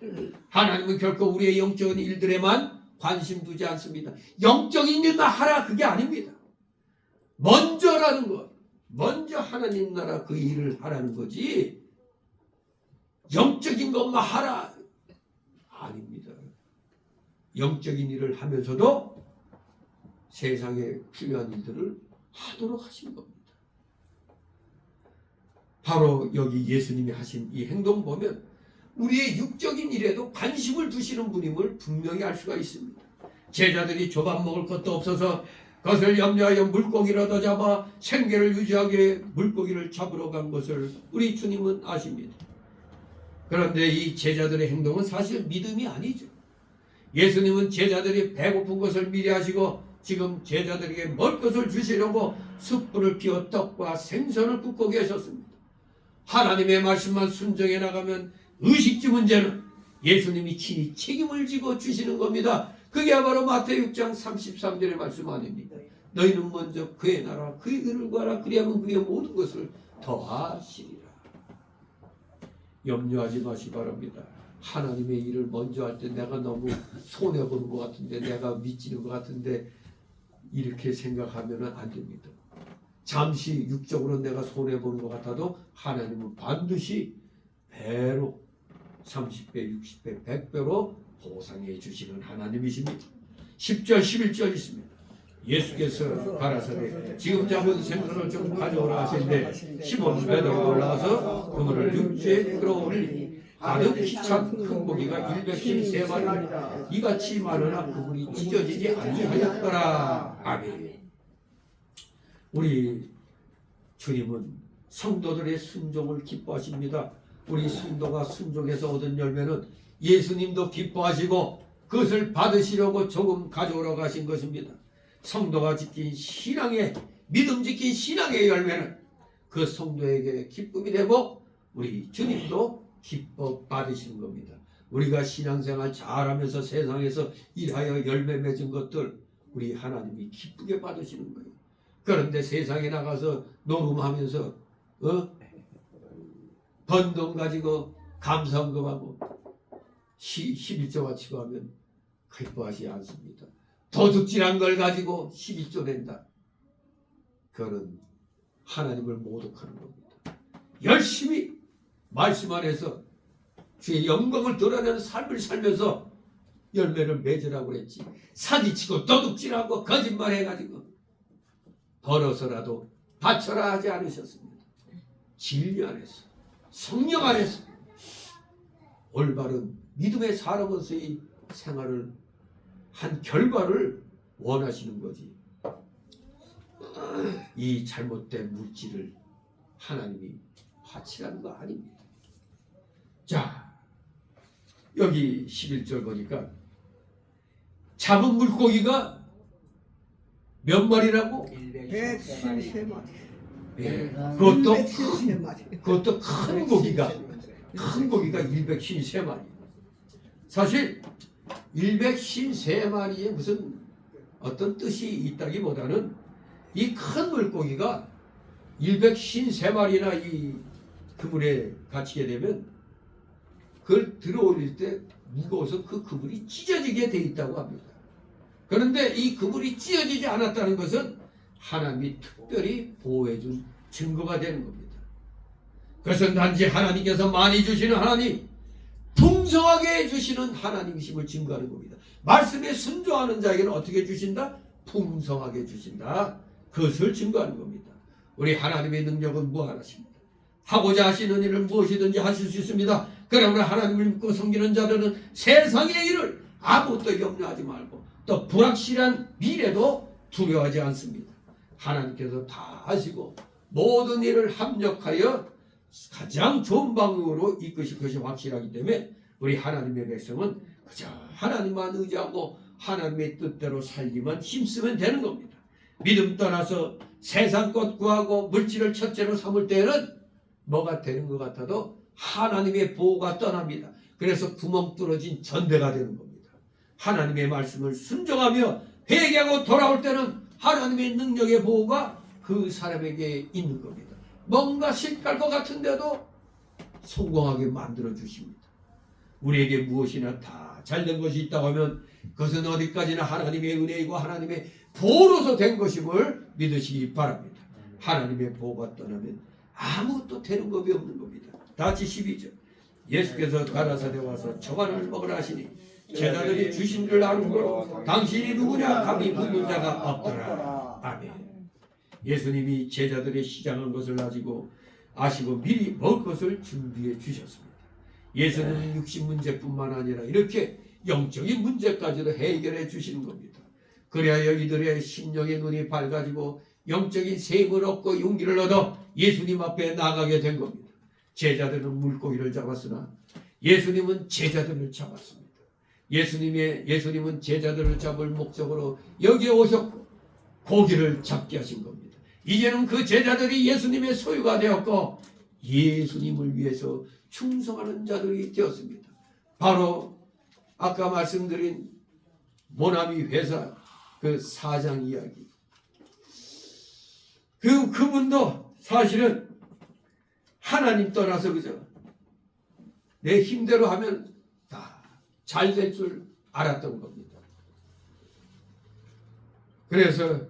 Speaker 3: 하나님은 결코 우리의 영적인 일들에만 관심 두지 않습니다. 영적인 일만 하라 그게 아닙니다. 먼저라는 것, 먼저 하나님 나라 그 일을 하라는 거지 영적인 것만 하라 아닙니다. 영적인 일을 하면서도 세상에 필요한 일들을 하도록 하신 겁니다. 바로 여기 예수님이 하신 이 행동 보면 우리의 육적인 일에도 관심을 두시는 분임을 분명히 알 수가 있습니다. 제자들이 조밥 먹을 것도 없어서 그것을 염려하여 물고기를 얻어 잡아 생계를 유지하기 위해 물고기를 잡으러 간 것을 우리 주님은 아십니다. 그런데 이 제자들의 행동은 사실 믿음이 아니죠. 예수님은 제자들이 배고픈 것을 미리 하시고 지금 제자들에게 먹을 것을 주시려고 숯불을 피워 떡과 생선을 굽고 계셨습니다. 하나님의 말씀만 순종해 나가면 의식주 문제는 예수님이 친히 책임을 지고 주시는 겁니다. 그게 바로 마태복음 6장 33절의 말씀 아닙니까? 너희는 먼저 그의 나라 그의 의를 구하라. 그리하면 그의 모든 것을 더하시리라. 염려하지 마시 바랍니다. 하나님의 일을 먼저 할 때 내가 너무 손해보는 것 같은데 내가 미치는 것 같은데 이렇게 생각하면 안 됩니다. 잠시 육적으로 내가 손해보는 것 같아도 하나님은 반드시 배로 30배, 60배, 100배로 보상해 주시는 하나님이십니다. 10절, 11절 있습니다. 예수께서 가라사대 지금 잡은 생선을 좀 가져오라 하시는데 시몬 베드로가 올라와서 그물을 육지에 끌어올리니 가득히 찬 큰 고기가 113마리 이같이 많으나 그물이 찢어지지 아니하였더라. 아멘. 우리 주님은 성도들의 순종을 기뻐하십니다. 우리 성도가 순종해서 얻은 열매는 예수님도 기뻐하시고 그것을 받으시려고 조금 가져오라고 하신 것입니다. 성도가 지킨 신앙의 믿음 지킨 신앙의 열매는 그 성도에게 기쁨이 되고 우리 주님도 기뻐 받으시는 겁니다. 우리가 신앙생활 잘하면서 세상에서 일하여 열매 맺은 것들 우리 하나님이 기쁘게 받으시는 거예요. 그런데 세상에 나가서 노름하면서 번 돈 가지고 감사헌금하고 11조 바치고 하면 기뻐하지 않습니다. 도둑질한 걸 가지고 12조 낸다. 그거는 하나님을 모독하는 겁니다. 열심히 말씀 안에서 주의 영광을 드러내는 삶을 살면서 열매를 맺으라고 그랬지. 사기치고 도둑질하고 거짓말해가지고 벌어서라도 바쳐라 하지 않으셨습니다. 진리 안에서 성령 안에서 올바른 믿음의 사람으로서의 생활을 한 결과를 원하시는 거지. 이 잘못된 물질을 하나님이 바치라는 거 아닙니다. 자, 여기 11절 보니까 잡은 물고기가 몇 마리라고?
Speaker 2: 113마리.
Speaker 3: 예, 그것도 큰 고기가 큰 고기가 153마리. 사실 153마리에 무슨 어떤 뜻이 있다기보다는 이 큰 물고기가 153마리나 이 그물에 갇히게 되면 그걸 들어올릴 때 무거워서 그 그물이 찢어지게 돼 있다고 합니다. 그런데 이 그물이 찢어지지 않았다는 것은 하나님이 특별히 보호해준 증거가 되는 겁니다. 그것은 단지 하나님께서 많이 주시는 하나님, 풍성하게 해주시는 하나님이심을 증거하는 겁니다. 말씀에 순종하는 자에게는 어떻게 주신다? 풍성하게 주신다. 그것을 증거하는 겁니다. 우리 하나님의 능력은 무한하십니다. 하고자 하시는 일을 무엇이든지 하실 수 있습니다. 그러므로 하나님을 믿고 섬기는 자들은 세상의 일을 아무것도 염려하지 말고 또 불확실한 미래도 두려워하지 않습니다. 하나님께서 다 하시고 모든 일을 합력하여 가장 좋은 방향으로 이끄실 것이 확실하기 때문에 우리 하나님의 백성은 그저 하나님만 의지하고 하나님의 뜻대로 살기만 힘쓰면 되는 겁니다. 믿음 떠나서 세상 것 구하고 물질을 첫째로 삼을 때는 뭐가 되는 것 같아도 하나님의 보호가 떠납니다. 그래서 구멍 뚫어진 전대가 되는 겁니다. 하나님의 말씀을 순종하며 회개하고 돌아올 때는 하나님의 능력의 보호가 그 사람에게 있는 겁니다. 뭔가 실패할 것 같은데도 성공하게 만들어 주십니다. 우리에게 무엇이나 다 잘된 것이 있다고 하면 그것은 어디까지나 하나님의 은혜이고 하나님의 보호로서 된 것임을 믿으시기 바랍니다. 하나님의 보호가 떠나면 아무것도 되는 법이 없는 겁니다. 다 같이 12절. 예수께서 가라사대 와서 저만을 먹으라 하시니 제자들이 주신 줄 아는 거로 당신이 누구냐 감히 묻는 자가 없더라. 아멘. 예수님이 제자들의 시장한 것을 아시고 미리 먹을 것을 준비해 주셨습니다. 예수는 육신 문제뿐만 아니라 이렇게 영적인 문제까지도 해결해 주시는 겁니다. 그래야 이들의 심령의 눈이 밝아지고 영적인 셈을 얻고 용기를 얻어 예수님 앞에 나가게 된 겁니다. 제자들은 물고기를 잡았으나 예수님은 제자들을 잡았습니다. 예수님은 제자들을 잡을 목적으로 여기에 오셨고 고기를 잡게 하신 겁니다. 이제는 그 제자들이 예수님의 소유가 되었고 예수님을 위해서 충성하는 자들이 되었습니다. 바로 아까 말씀드린 모나미 회사 그 사장 이야기. 그분도 사실은 하나님 떠나서 그저 내 힘대로 하면 다 잘 될 줄 알았던 겁니다. 그래서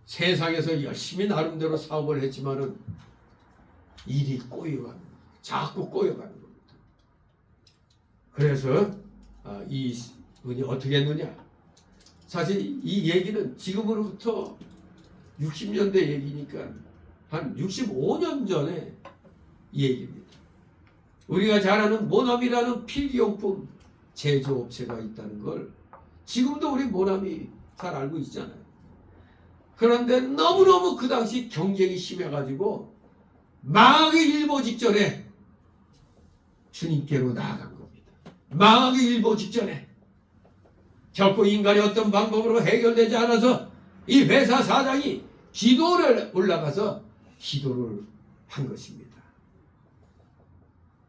Speaker 3: 세상에서 열심히 나름대로 사업을 했지만은 일이 꼬여가는 겁니다. 자꾸 꼬여가는 겁니다. 그래서 이분이 어떻게 했느냐? 사실 이 얘기는 지금으로부터 60년대 얘기니까 한 65년 전에 이 얘기입니다. 우리가 잘 아는 모나미라는 필기용품 제조업체가 있다는 걸 지금도 우리 모나미 잘 알고 있잖아요. 그런데 너무너무 그 당시 경쟁이 심해가지고 망하기 일보 직전에 주님께로 나아간 겁니다. 망하기 일보 직전에 결코 인간이 어떤 방법으로 해결되지 않아서 이 회사 사장이 기도를 올라가서 기도를 한 것입니다.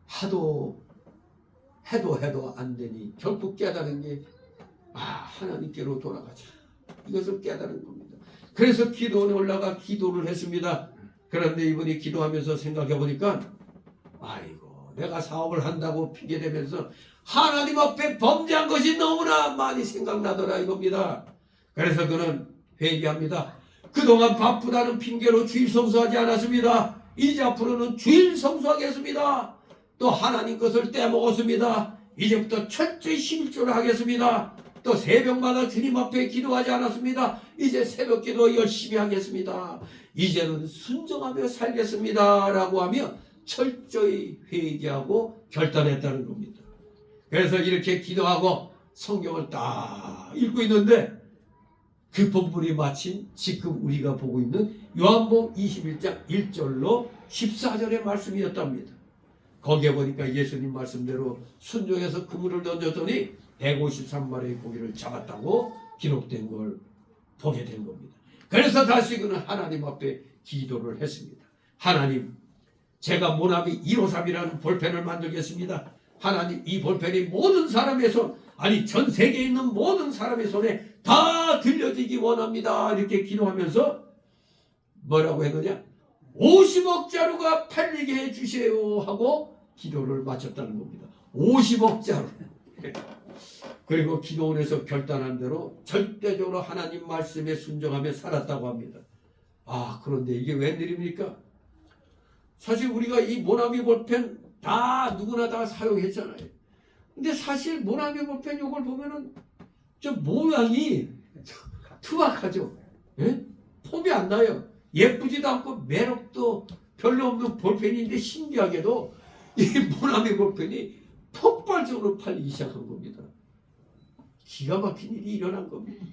Speaker 3: 하도 해도 안 되니 결국 깨달은 게 하나님께로 돌아가자. 이것을 깨달은 겁니다. 그래서 기도원에 올라가 기도를 했습니다. 그런데 이분이 기도하면서 생각해 보니까 아이고 내가 사업을 한다고 핑계대면서 하나님 앞에 범죄한 것이 너무나 많이 생각나더라 이겁니다. 그래서 그는 회개합니다. 그동안 바쁘다는 핑계로 주일 성수하지 않았습니다. 이제 앞으로는 주일 성수하겠습니다. 또 하나님 것을 떼먹었습니다. 이제부터 철저히 11조를 하겠습니다. 또 새벽마다 주님 앞에 기도하지 않았습니다. 이제 새벽 기도 열심히 하겠습니다. 이제는 순종하며 살겠습니다. 라고 하며 철저히 회개하고 결단했다는 겁니다. 그래서 이렇게 기도하고 성경을 딱 읽고 있는데 그 본문이 마침 지금 우리가 보고 있는 요한복음 21장 1절로 14절의 말씀이었답니다. 거기에 보니까 예수님 말씀대로 순종해서 그물을 던졌더니 153마리의 고기를 잡았다고 기록된 걸 보게 된 겁니다. 그래서 다시 그는 하나님 앞에 기도를 했습니다. 하나님, 제가 모나미 153이라는 볼펜을 만들겠습니다. 하나님, 이 볼펜이 모든 사람의 손, 아니 전 세계에 있는 모든 사람의 손에 다 들려지기 원합니다. 이렇게 기도하면서 뭐라고 했느냐? 50억 자루가 팔리게 해주세요 하고 기도를 마쳤다는 겁니다. 50억 자루. 그리고 기도원에서 결단한 대로 절대적으로 하나님 말씀에 순종하며 살았다고 합니다. 아, 그런데 이게 웬일입니까? 사실 우리가 이 모나미 볼펜 다 누구나 다 사용했잖아요. 근데 사실 모나미 볼펜 이걸 보면은 좀 모양이 투박하죠. 예? 폼이 안 나요. 예쁘지도 않고 매력도 별로 없는 볼펜인데 신기하게도 이 모나미 볼펜이 폭발적으로 팔리기 시작한 겁니다. 기가 막힌 일이 일어난 겁니다.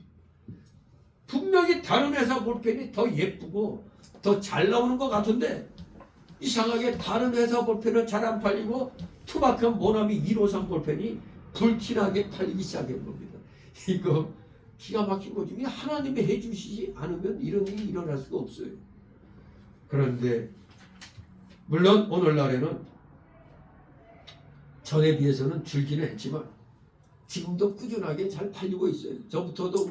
Speaker 3: 분명히 다른 회사 볼펜이 더 예쁘고 더 잘 나오는 것 같은데 이상하게 다른 회사 볼펜은 잘 안 팔리고 투박한 모나미 153 볼펜이 불티나게 팔리기 시작한 겁니다. 이거 기가 막힌 거죠. 하나님이 해주시지 않으면 이런 일이 일어날 수가 없어요. 그런데 물론 오늘날에는 전에 비해서는 줄기는 했지만 지금도 꾸준하게 잘 팔리고 있어요. 저부터도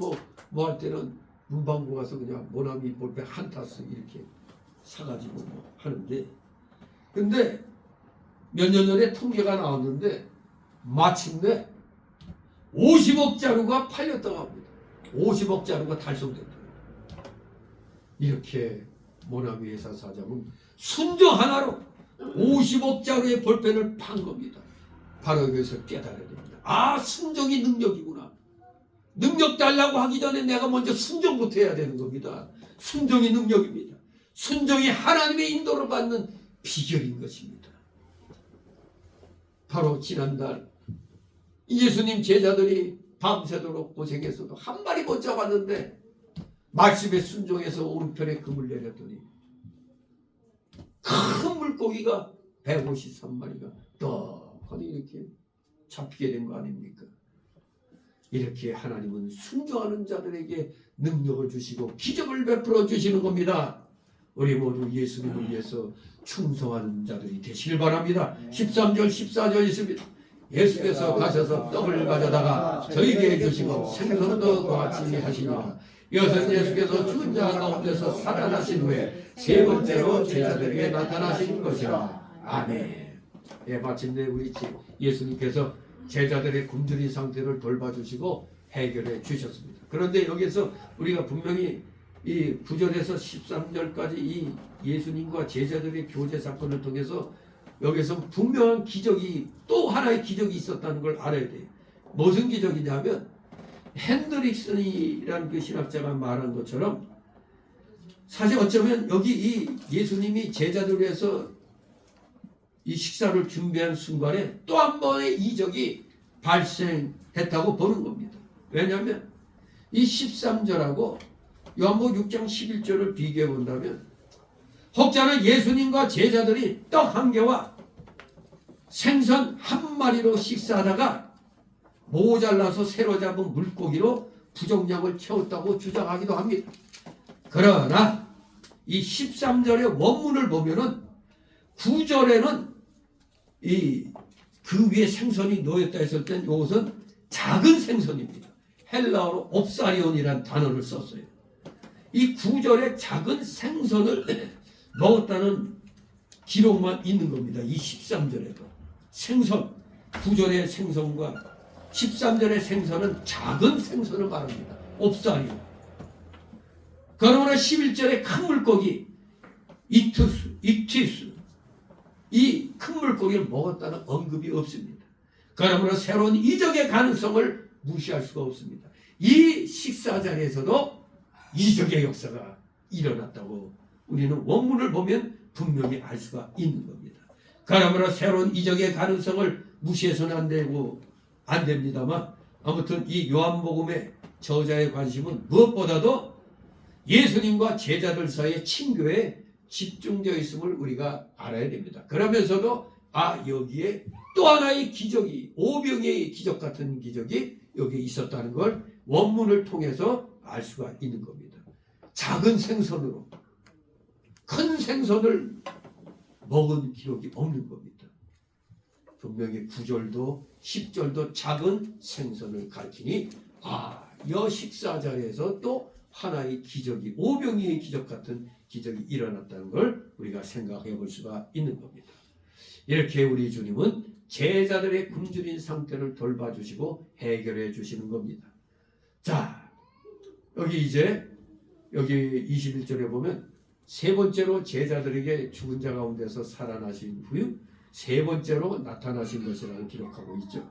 Speaker 3: 뭐 할 때는 문방구 가서 그냥 모나미 볼펜 한 타스 이렇게 사가지고 뭐 하는데, 근데 몇 년 전에 통계가 나왔는데 마침내 50억 자루가 팔렸다고 합니다. 50억 자루가 달성됐다. 이렇게 모나미 회사 사장은 순정 하나로 50억 자루의 볼펜을 판 겁니다. 바로 여기서 깨달아야 됩니다. 아, 순정이 능력이구나. 능력 달라고 하기 전에 내가 먼저 순정부터 해야 되는 겁니다. 순정이 능력입니다. 순정이 하나님의 인도를 받는 비결인 것입니다. 바로 지난달 예수님 제자들이 밤새도록 고생했어도 한 마리 못 잡았는데 말씀에 순종해서 오른편에 금을 내렸더니 큰 물고기가 153마리가 떡하니 이렇게 잡히게 된 거 아닙니까? 이렇게 하나님은 순종하는 자들에게 능력을 주시고 기적을 베풀어 주시는 겁니다. 우리 모두 예수님을 위해서 충성하는 자들이 되시길 바랍니다. 13절 14절 있습니다. 예수께서 가셔서 떡을 가져다가 저희에게 주시고 생선도 같이 하시니라. 이것은 예수께서 죽은 자 가운데서 살아나신 후에 세 번째로 제자들에게 나타나신 것이라. 아멘. 예, 마침내 우리 예수님께서 제자들의 굶주린 상태를 돌봐주시고 해결해 주셨습니다. 그런데 여기서 우리가 분명히 이 9절에서 13절까지 이 예수님과 제자들의 교제 사건을 통해서 여기서 분명한 기적이, 또 하나의 기적이 있었다는 걸 알아야 돼요. 무슨 기적이냐면 핸드릭슨이라는 그 신학자가 말한 것처럼 사실 어쩌면 여기 이 예수님이 제자들을 위해서 이 식사를 준비한 순간에 또 한 번의 이적이 발생했다고 보는 겁니다. 왜냐하면 이 13절하고 요한복음 6장 11절을 비교해 본다면 혹자는 예수님과 제자들이 떡 한 개와 생선 한 마리로 식사하다가 모자라서 새로 잡은 물고기로 부정량을 채웠다고 주장하기도 합니다. 그러나 이 13절의 원문을 보면은 9절에는 그 위에 생선이 놓였다 했을 땐 이것은 작은 생선입니다. 헬라어로 옵사리온이라는 단어를 썼어요. 이 9절에 작은 생선을 먹었다는 기록만 있는 겁니다. 이 13절에도 생선, 9절의 생선과 13절의 생선은 작은 생선을 말합니다. 옵사리온. 그러나 11절의 큰 물고기 익티스, 이 큰 물고기를 먹었다는 언급이 없습니다. 그러므로 새로운 이적의 가능성을 무시할 수가 없습니다. 이 식사 자리에서도 이적의 역사가 일어났다고 우리는 원문을 보면 분명히 알 수가 있는 겁니다. 그러므로 새로운 이적의 가능성을 무시해서는 안 됩니다만, 아무튼 이 요한복음의 저자의 관심은 무엇보다도 예수님과 제자들 사이의 친교에 집중되어 있음을 우리가 알아야 됩니다. 그러면서도 여기에 또 하나의 기적이, 오병이의 기적 같은 기적이 여기에 있었다는 걸 원문을 통해서 알 수가 있는 겁니다. 작은 생선으로 큰 생선을 먹은 기록이 없는 겁니다. 분명히 9절도 10절도 작은 생선을 가리키니 여 식사 자리에서 또 하나의 기적이, 오병이의 기적 같은 기적이 일어났다는 걸 우리가 생각해 볼 수가 있는 겁니다. 이렇게 우리 주님은 제자들의 굶주린 상태를 돌봐주시고 해결해 주시는 겁니다. 자, 여기 21절에 보면 세 번째로 제자들에게 죽은 자 가운데서 살아나신 후에 세 번째로 나타나신 것이라고 기록하고 있죠.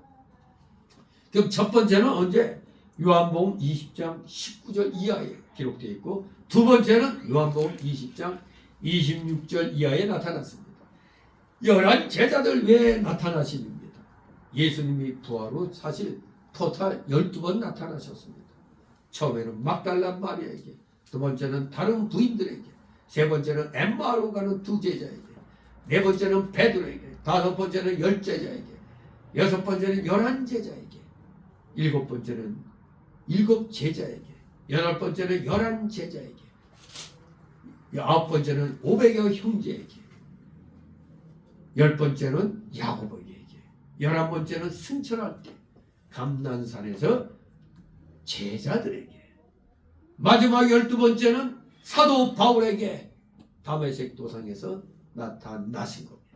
Speaker 3: 그럼 첫 번째는 언제? 요한복음 20장 19절 이하에 기록되어 있고, 두 번째는 요한복음 20장 26절 이하에 나타났습니다. 11 제자들 외에 나타나십니다. 예수님이 부활 후 사실 토탈 12번 나타나셨습니다. 처음에는 막달라 마리아에게, 두 번째는 다른 부인들에게, 세 번째는 엠마오로 가는 두 제자에게, 네 번째는 베드로에게, 다섯 번째는 10 제자에게, 여섯 번째는 11 제자에게, 일곱 번째는 7 제자에게, 여덟 번째는 11 제자에게, 아홉 번째는 500여 형제에게, 열 번째는 야고보에게, 11번째는 승천할 때 감난산에서 제자들에게, 마지막 12번째는 사도 바울에게 다메섹 도상에서 나타나신 겁니다.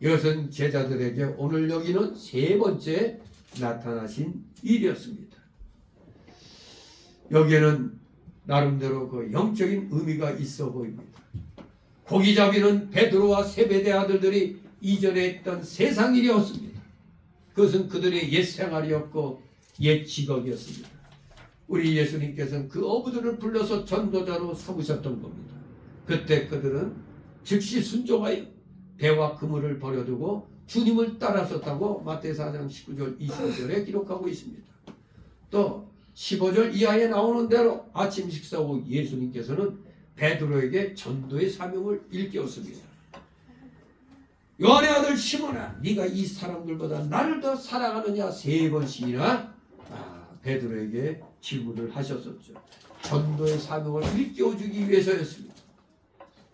Speaker 3: 이것은 제자들에게 오늘 여기는 세 번째 나타나신 일이었습니다. 여기에는 나름대로 그 영적인 의미가 있어 보입니다. 고기잡이는 베드로와 세베대 아들들이 이전에 했던 세상 일이었습니다. 그것은 그들의 옛 생활이었고 옛 직업이었습니다. 우리 예수님께서는 그 어부들을 불러서 전도자로 삼으셨던 겁니다. 그때 그들은 즉시 순종하여 배와 그물을 버려두고 주님을 따라섰다고 마태사 4장 19절 20절에 기록하고 있습니다. 또 15절 이하에 나오는 대로 아침 식사 후 예수님께서는 베드로에게 전도의 사명을 일깨웠습니다. 요한의 아들 시몬아, 네가 이 사람들보다 나를 더 사랑하느냐? 세 번씩이나 베드로에게 질문을 하셨었죠. 전도의 사명을 일깨워주기 위해서였습니다.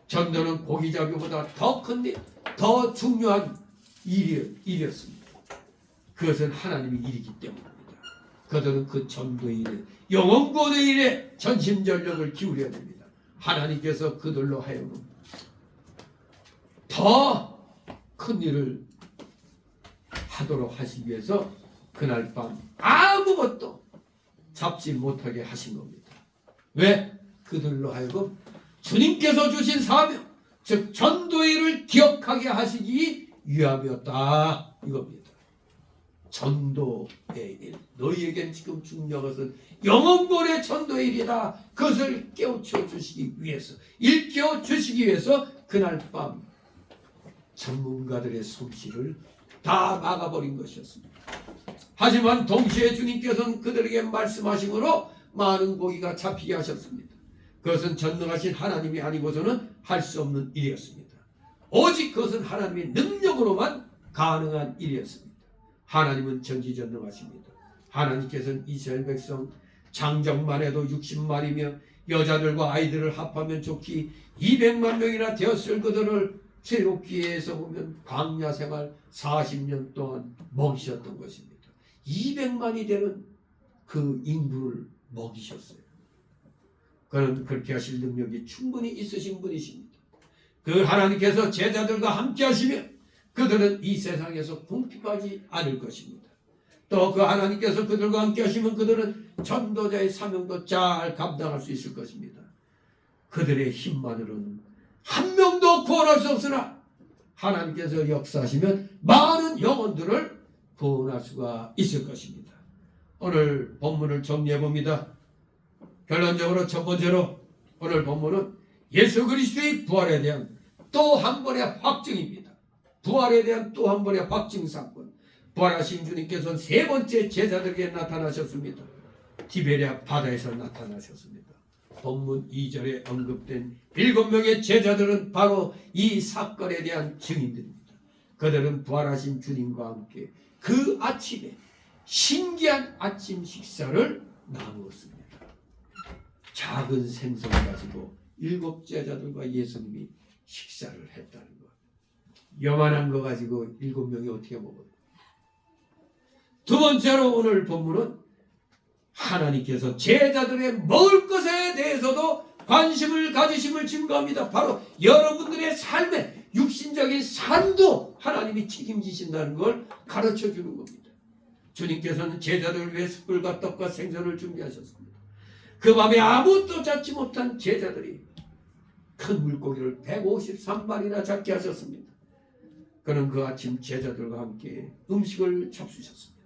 Speaker 3: 전도는 고기잡이보다 더 큰 일, 더 중요한 일이었습니다. 그것은 하나님의 일이기 때문입니다. 그들은 그 전도의 일에, 영혼구원의 일에 전심전력을 기울여야 됩니다. 하나님께서 그들로 하여금 더 큰 일을 하도록 하시기 위해서 그날 밤 아무것도 잡지 못하게 하신 겁니다. 왜? 그들로 하여금 주님께서 주신 사명, 즉 전도의 일을 기억하게 하시기 위함이었다, 이겁니다. 전도의 일, 너희에겐 지금 중요한 것은 영혼구원의 전도의 일이다. 그것을 깨우쳐 주시기 위해서, 일깨워 주시기 위해서 그날 밤 전문가들의 솜씨를 다 막아버린 것이었습니다. 하지만 동시에 주님께서는 그들에게 말씀하심으로 많은 고기가 잡히게 하셨습니다. 그것은 전능하신 하나님이 아니고서는 할 수 없는 일이었습니다. 오직 그것은 하나님의 능력으로만 가능한 일이었습니다. 하나님은 전지전능하십니다. 하나님께서는 이스라엘 백성 장정만 해도 60마리며 여자들과 아이들을 합하면 좋기 200만 명이나 되었을 그들을 출애굽기에서 보면 광야 생활 40년 동안 먹이셨던 것입니다. 200만이 되는 그 인구를 먹이셨어요. 그는 그렇게 하실 능력이 충분히 있으신 분이십니다. 그 하나님께서 제자들과 함께 하시면 그들은 이 세상에서 궁핍하지 않을 것입니다. 또 그 하나님께서 그들과 함께 하시면 그들은 전도자의 사명도 잘 감당할 수 있을 것입니다. 그들의 힘만으로는 한 명도 구원할 수 없으나 하나님께서 역사하시면 많은 영혼들을 구원할 수가 있을 것입니다. 오늘 본문을 정리해 봅니다. 결론적으로 첫 번째로 오늘 본문은 예수 그리스도의 부활에 대한 또 한 번의 확증입니다. 부활에 대한 또 한 번의 확증 사건. 부활하신 주님께서는 세 번째 제자들에게 나타나셨습니다. 티베리아 바다에서 나타나셨습니다. 본문 2절에 언급된 7명의 제자들은 바로 이 사건에 대한 증인들입니다. 그들은 부활하신 주님과 함께 그 아침에 신기한 아침 식사를 나누었습니다. 작은 생선 가지고 7 제자들과 예수님이 식사를 했다는 것. 요만한 거 가지고 7명이 어떻게 먹어요? 두 번째로 오늘 본문은 하나님께서 제자들의 먹을 것에 대해서도 관심을 가지심을 증거합니다. 바로 여러분들의 삶의 육신적인 삶도 하나님이 책임지신다는 걸 가르쳐 주는 겁니다. 주님께서는 제자들을 위해 숯불과 떡과 생선을 준비하셨습니다. 그 밤에 아무것도 잡지 못한 제자들이 큰 물고기를 153마리나 잡게 하셨습니다. 그는 그 아침 제자들과 함께 음식을 잡수셨습니다.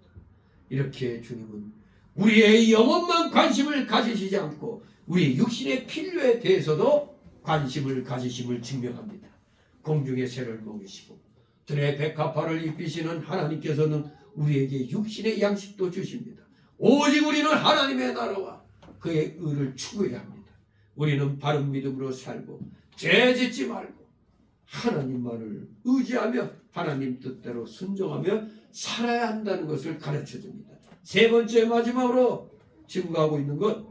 Speaker 3: 이렇게 주님은 우리의 영혼만 관심을 가지시지 않고 우리 육신의 필요에 대해서도 관심을 가지심을 증명합니다. 공중의 새를 먹이시고 들의 백합화를 입히시는 하나님께서는 우리에게 육신의 양식도 주십니다. 오직 우리는 하나님의 나라와 그의 의를 추구해야 합니다. 우리는 바른 믿음으로 살고 죄 짓지 말고 하나님만을 의지하며 하나님 뜻대로 순종하며 살아야 한다는 것을 가르쳐줍니다. 세 번째 마지막으로 증거하고 있는 것,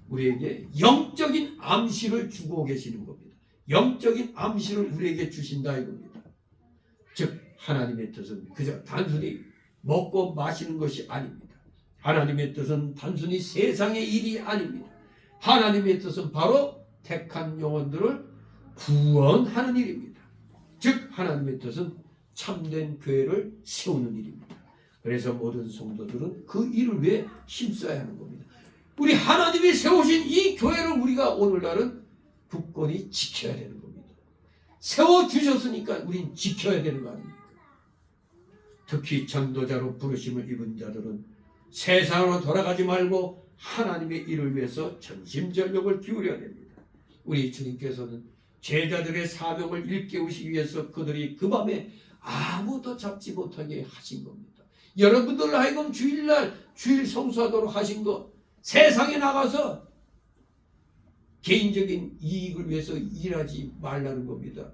Speaker 3: 우리에게 영적인 암시를 주고 계시는 겁니다. 영적인 암시를 우리에게 주신다 이겁니다. 즉 하나님의 뜻은 그저 단순히 먹고 마시는 것이 아닙니다. 하나님의 뜻은 단순히 세상의 일이 아닙니다. 하나님의 뜻은 바로 택한 영혼들을 구원하는 일입니다. 즉 하나님의 뜻은 참된 교회를 세우는 일입니다. 그래서 모든 성도들은 그 일을 위해 힘써야 하는 겁니다. 우리 하나님이 세우신 이 교회를 우리가 오늘날은 굳건히 지켜야 되는 겁니다. 세워주셨으니까 우린 지켜야 되는 거 아닙니까? 특히 전도자로 부르심을 입은 자들은 세상으로 돌아가지 말고 하나님의 일을 위해서 전심전력을 기울여야 됩니다. 우리 주님께서는 제자들의 사명을 일깨우시기 위해서 그들이 그 밤에 아무도 잡지 못하게 하신 겁니다. 여러분들 하여금 주일날 주일 성수하도록 하신 것, 세상에 나가서 개인적인 이익을 위해서 일하지 말라는 겁니다.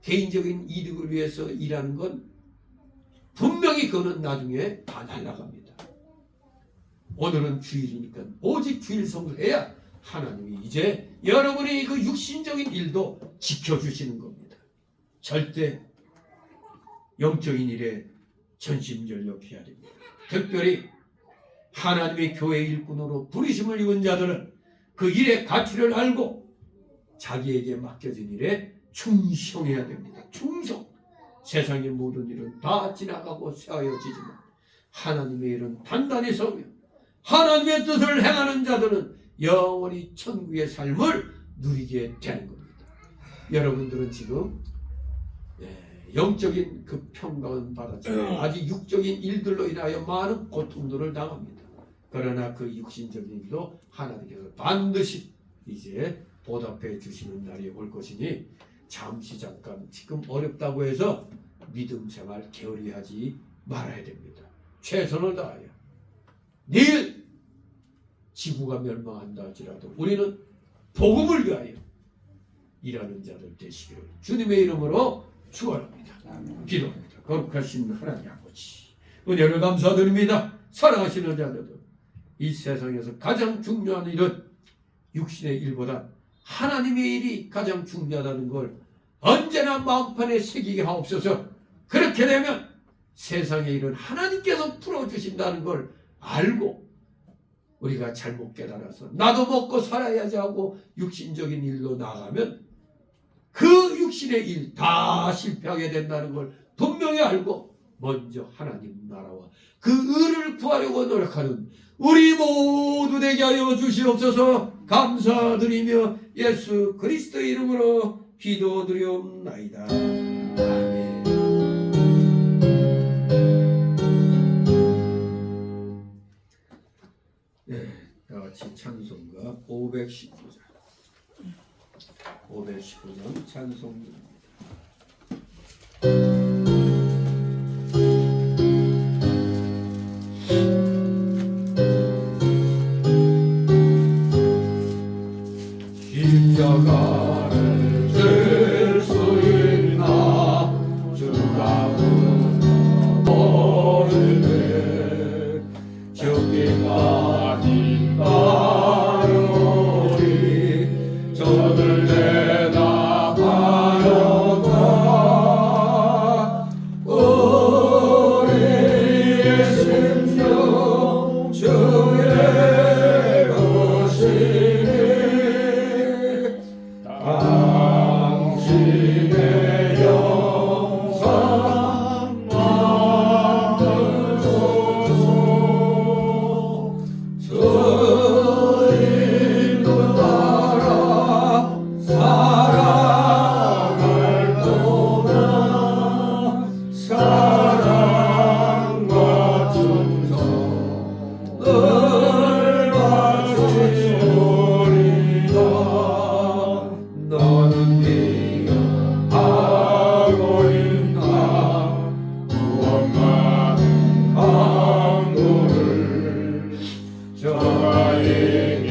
Speaker 3: 개인적인 이득을 위해서 일하는 건 분명히 그거는 나중에 다 날아갑니다. 오늘은 주일이니까 오직 주일 성수해야 하나님이 이제 여러분의 그 육신적인 일도 지켜주시는 겁니다. 절대 영적인 일에 전심전력해야 됩니다. 특별히 하나님의 교회 일꾼으로 부르심을 입은 자들은 그 일의 가치를 알고 자기에게 맡겨진 일에 충성해야 됩니다. 충성. 세상의 모든 일은 다 지나가고 쇠하여지지만 하나님의 일은 단단히 서며 하나님의 뜻을 행하는 자들은 영원히 천국의 삶을 누리게 되는 겁니다. 여러분들은 지금 영적인 그 평강은 받았지만 아직 육적인 일들로 인하여 많은 고통들을 당합니다. 그러나 그 육신적인 일도 하나님께서 반드시 이제 보답해 주시는 날이 올 것이니 잠시 잠깐 지금 어렵다고 해서 믿음 생활 게을리 하지 말아야 됩니다. 최선을 다하여 내일 지구가 멸망한다 할지라도 우리는 복음을 위하여 일하는 자들 되시기를 주님의 이름으로 축원합니다. 기도합니다. 거룩하신 하나님 아버지, 은혜를 감사드립니다. 사랑하시는 자들도 이 세상에서 가장 중요한 일은 육신의 일보다 하나님의 일이 가장 중요하다는 걸 언제나 마음판에 새기게 하옵소서. 그렇게 되면 세상의 일은 하나님께서 풀어주신다는 걸 알고 우리가 잘못 깨달아서 나도 먹고 살아야지 하고 육신적인 일로 나가면 그 육신의 일 다 실패하게 된다는 걸 분명히 알고 먼저 하나님 나라와 그 의를 구하려고 노력하는 우리 모두 되게 하여 주시옵소서. 감사드리며 예수 그리스도의 이름으로 기도드리옵나이다. 아멘. 네, 다같이 찬송가 519장 519장 찬송입니다.
Speaker 1: 십자가를 질 수 있나 주가 모르네 저기까지 따르리 저들 내다봐요 저가에게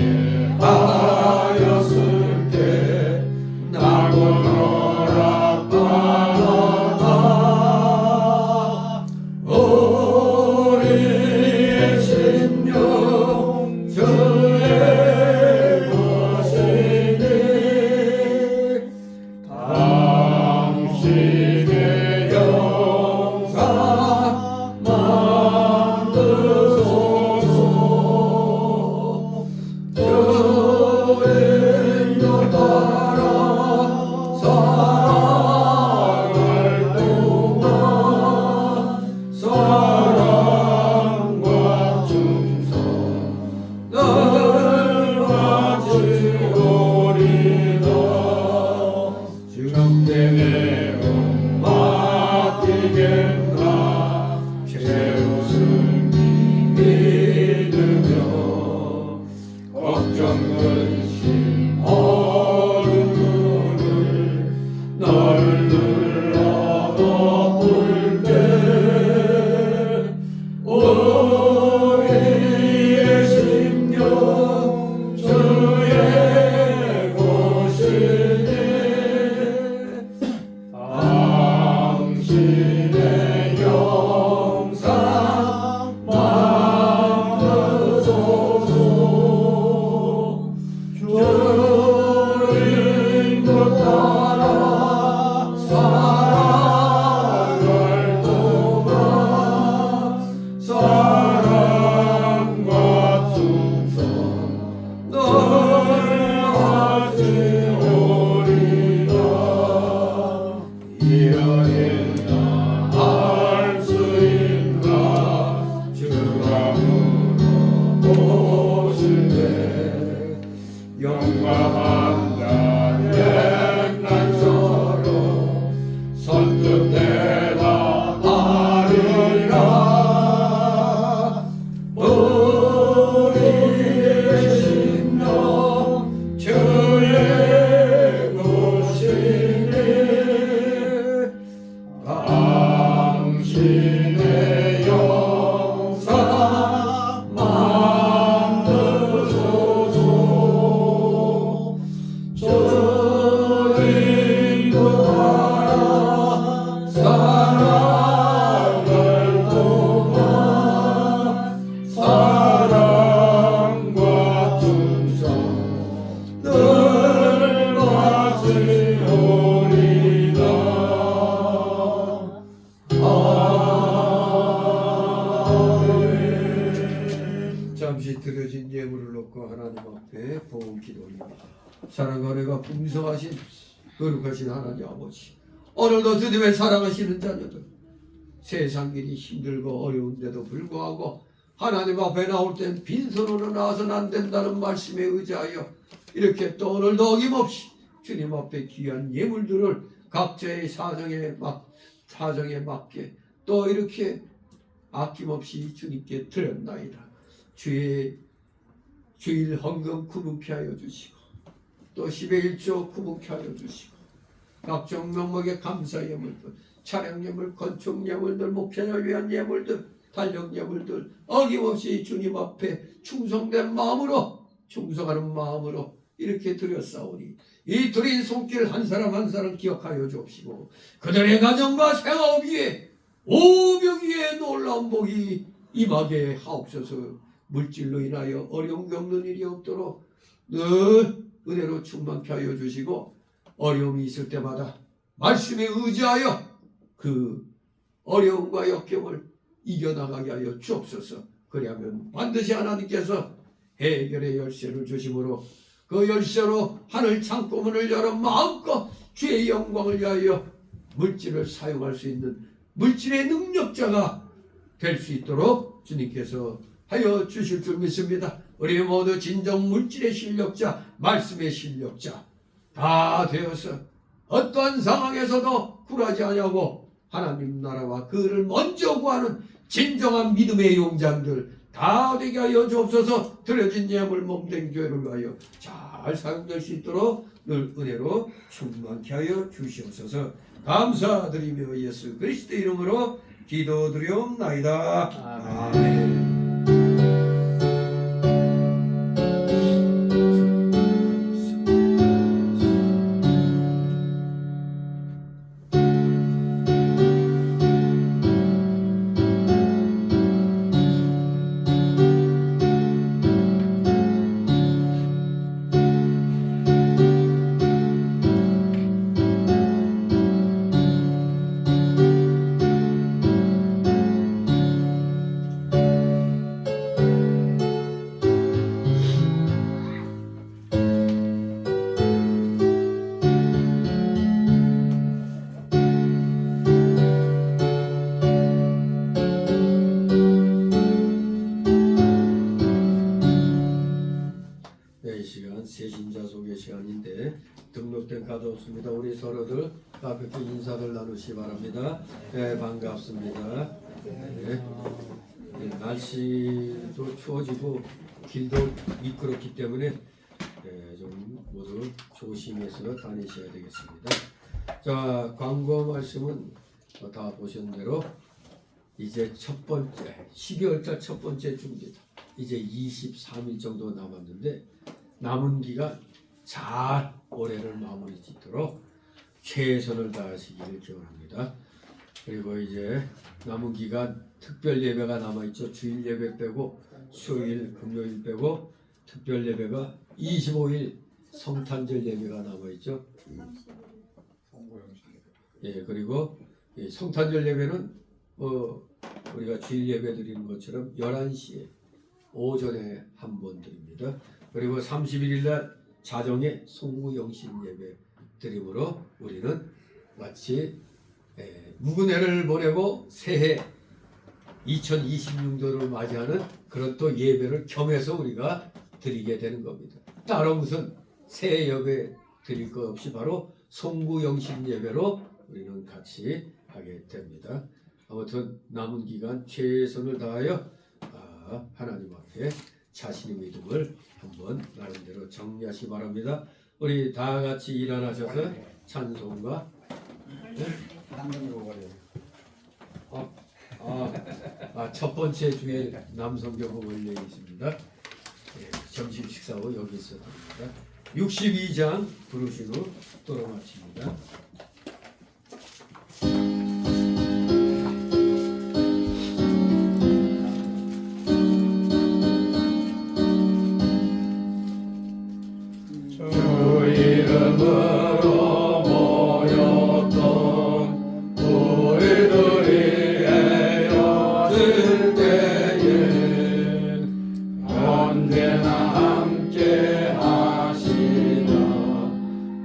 Speaker 1: 하였을 때 나고노라 바라다 우리의 심령 주의 것이니 당신의 영상 만드소서 주의 여 따라 살아갈 동안 사랑과 충성 늘 바치오리다 주님의 은 맡기겠나 최우승 믿으며 걱정 근심 어려움을 너를 눌러 덮을 때 우리의 심령 주의 것이니 당신의 영상 만드소서 주님 것 따라 살아갈 동안 사랑과 충성 늘 하시오리다 이러했나 할 수 있나 주가 물어보실 때 용감한 옛날처럼 선뜻 대답하리라 우리의 심령 주의 것이니 당신의 영상 만드소서 주님 것 따라 살아갈 동안 사랑과 충성 늘 바치오리다 아멘.
Speaker 3: 잠시 드려진 예물을 놓고 하나님 앞에 복음 기도합니다. 사랑과 은혜가 풍성하신 거룩하신 하나님 아버지, 오늘도 주님의 사랑하시는 자녀들 세상 일이 힘들고 어려운데도 불구하고 하나님 앞에 나올 땐 빈손으로 나와서는 안 된다는 말씀에 의지하여 이렇게 또 오늘도 어김없이 주님 앞에 귀한 예물들을 각자의 사정에 맞게 또 이렇게 아낌없이 주님께 드렸나이다. 주일 헌금 구분케 하여 주시고 또 10의 1조 구분케 하여 주시고 각종 명목의 감사 예물들, 차량 예물, 건축 예물들, 목회를 위한 예물들, 달력 예물들 어김없이 주님 앞에 충성된 마음으로 충성하는 마음으로 이렇게 드렸사오니 이 드린 손길 한 사람 한 사람 기억하여 주옵시고 그들의 가정과 생업 위에 오병 위에 놀라운 복이 임하게 하옵소서. 물질로 인하여 어려움 겪는 일이 없도록 늘 은혜로 충만케 하여 주시고 어려움이 있을 때마다 말씀에 의지하여 그 어려움과 역경을 이겨나가게 하여 주옵소서. 그리하면 반드시 하나님께서 해결의 열쇠를 주심으로 그 열쇠로 하늘 창고문을 열어 마음껏 주의 영광을 위하여 물질을 사용할 수 있는 물질의 능력자가 될 수 있도록 주님께서 하여 주실 줄 믿습니다. 우리 모두 진정 물질의 실력자, 말씀의 실력자 다 되어서 어떠한 상황에서도 굴하지 아니하고 하나님 나라와 그를 먼저 구하는 진정한 믿음의 용장들 다 되게 하여 주옵소서. 드려진 예물 몸된 교회를 위하여 잘 사용될 수 있도록 늘 은혜로 충만케 하여 주시옵소서. 감사드리며 예수 그리스도 이름으로 기도드리옵나이다. 아멘. 이 시간 새신자 소개 시간인데 등록된 카드 없습니다. 우리 서로들 가볍게 인사들 나누시 바랍니다. 네, 반갑습니다. 네. 네, 날씨도 추워지고 길도 미끄럽기 때문에 좀 모두 조심해서 다니셔야 되겠습니다. 자, 광고 말씀은 다 보신 대로 이제 첫 번째 12월달 첫 번째 주입니다. 이제 23일 정도 남았는데 남은 기간 잘 올해를 마무리 짓도록 최선을 다하시기를 기원합니다. 그리고 이제 남은 기간 특별 예배가 남아있죠. 주일 예배 빼고 수요일 금요일 빼고 특별 예배가 25일 성탄절 예배가 남아있죠. 예, 그리고 이 성탄절 예배는 우리가 주일 예배 드리는 것처럼 11시에 오전에 한 번 드립니다. 그리고 31일 날 자정에 송구영신 예배 드림으로 우리는 마치 묵은 해를 보내고 새해 2026년도를 맞이하는 그런 또 예배를 겸해서 우리가 드리게 되는 겁니다. 따로 무슨 새해 예배 드릴 것 없이 바로 송구영신 예배로 우리는 같이 하게 됩니다. 아무튼 남은 기간 최선을 다하여 하나님 앞에 자신의 믿음을 한번 나름대로 정리하시 바랍니다. 우리 다 같이 일어나셔서 찬송과 첫 번째 주일 남성교복 올려 있습니다. 점심 식사 후 여기서 합니다. 62장 부르신 후 또로 마칩니다.
Speaker 1: 이름으로 모였던 우리들이 헤어질 때에 언제나 함께 하시나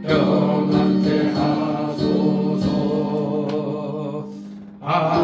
Speaker 1: 평안케 하소서. 아멘.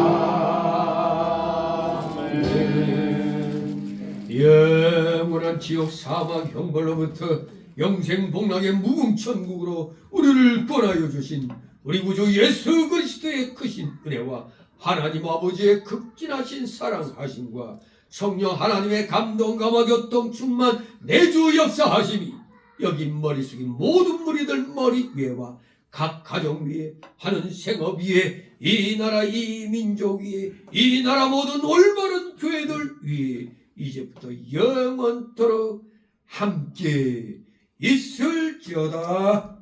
Speaker 3: 영원한 지옥 사막 형벌로부터 영생 복락의 무궁천국으로 우리를 꺼내어 주신 우리 구주 예수 그리스도의 크신 은혜와 하나님 아버지의 극진하신 사랑하심과 성령 하나님의 감동 감화 교통 충만 내주 역사하심이 여기 머리 숙인 모든 무리들 머리 위에와 각 가정 위에 하는 생업 위에 이 나라 이 민족 위에 이 나라 모든 올바른 교회들 위에 이제부터 영원토록 함께 있을지어다.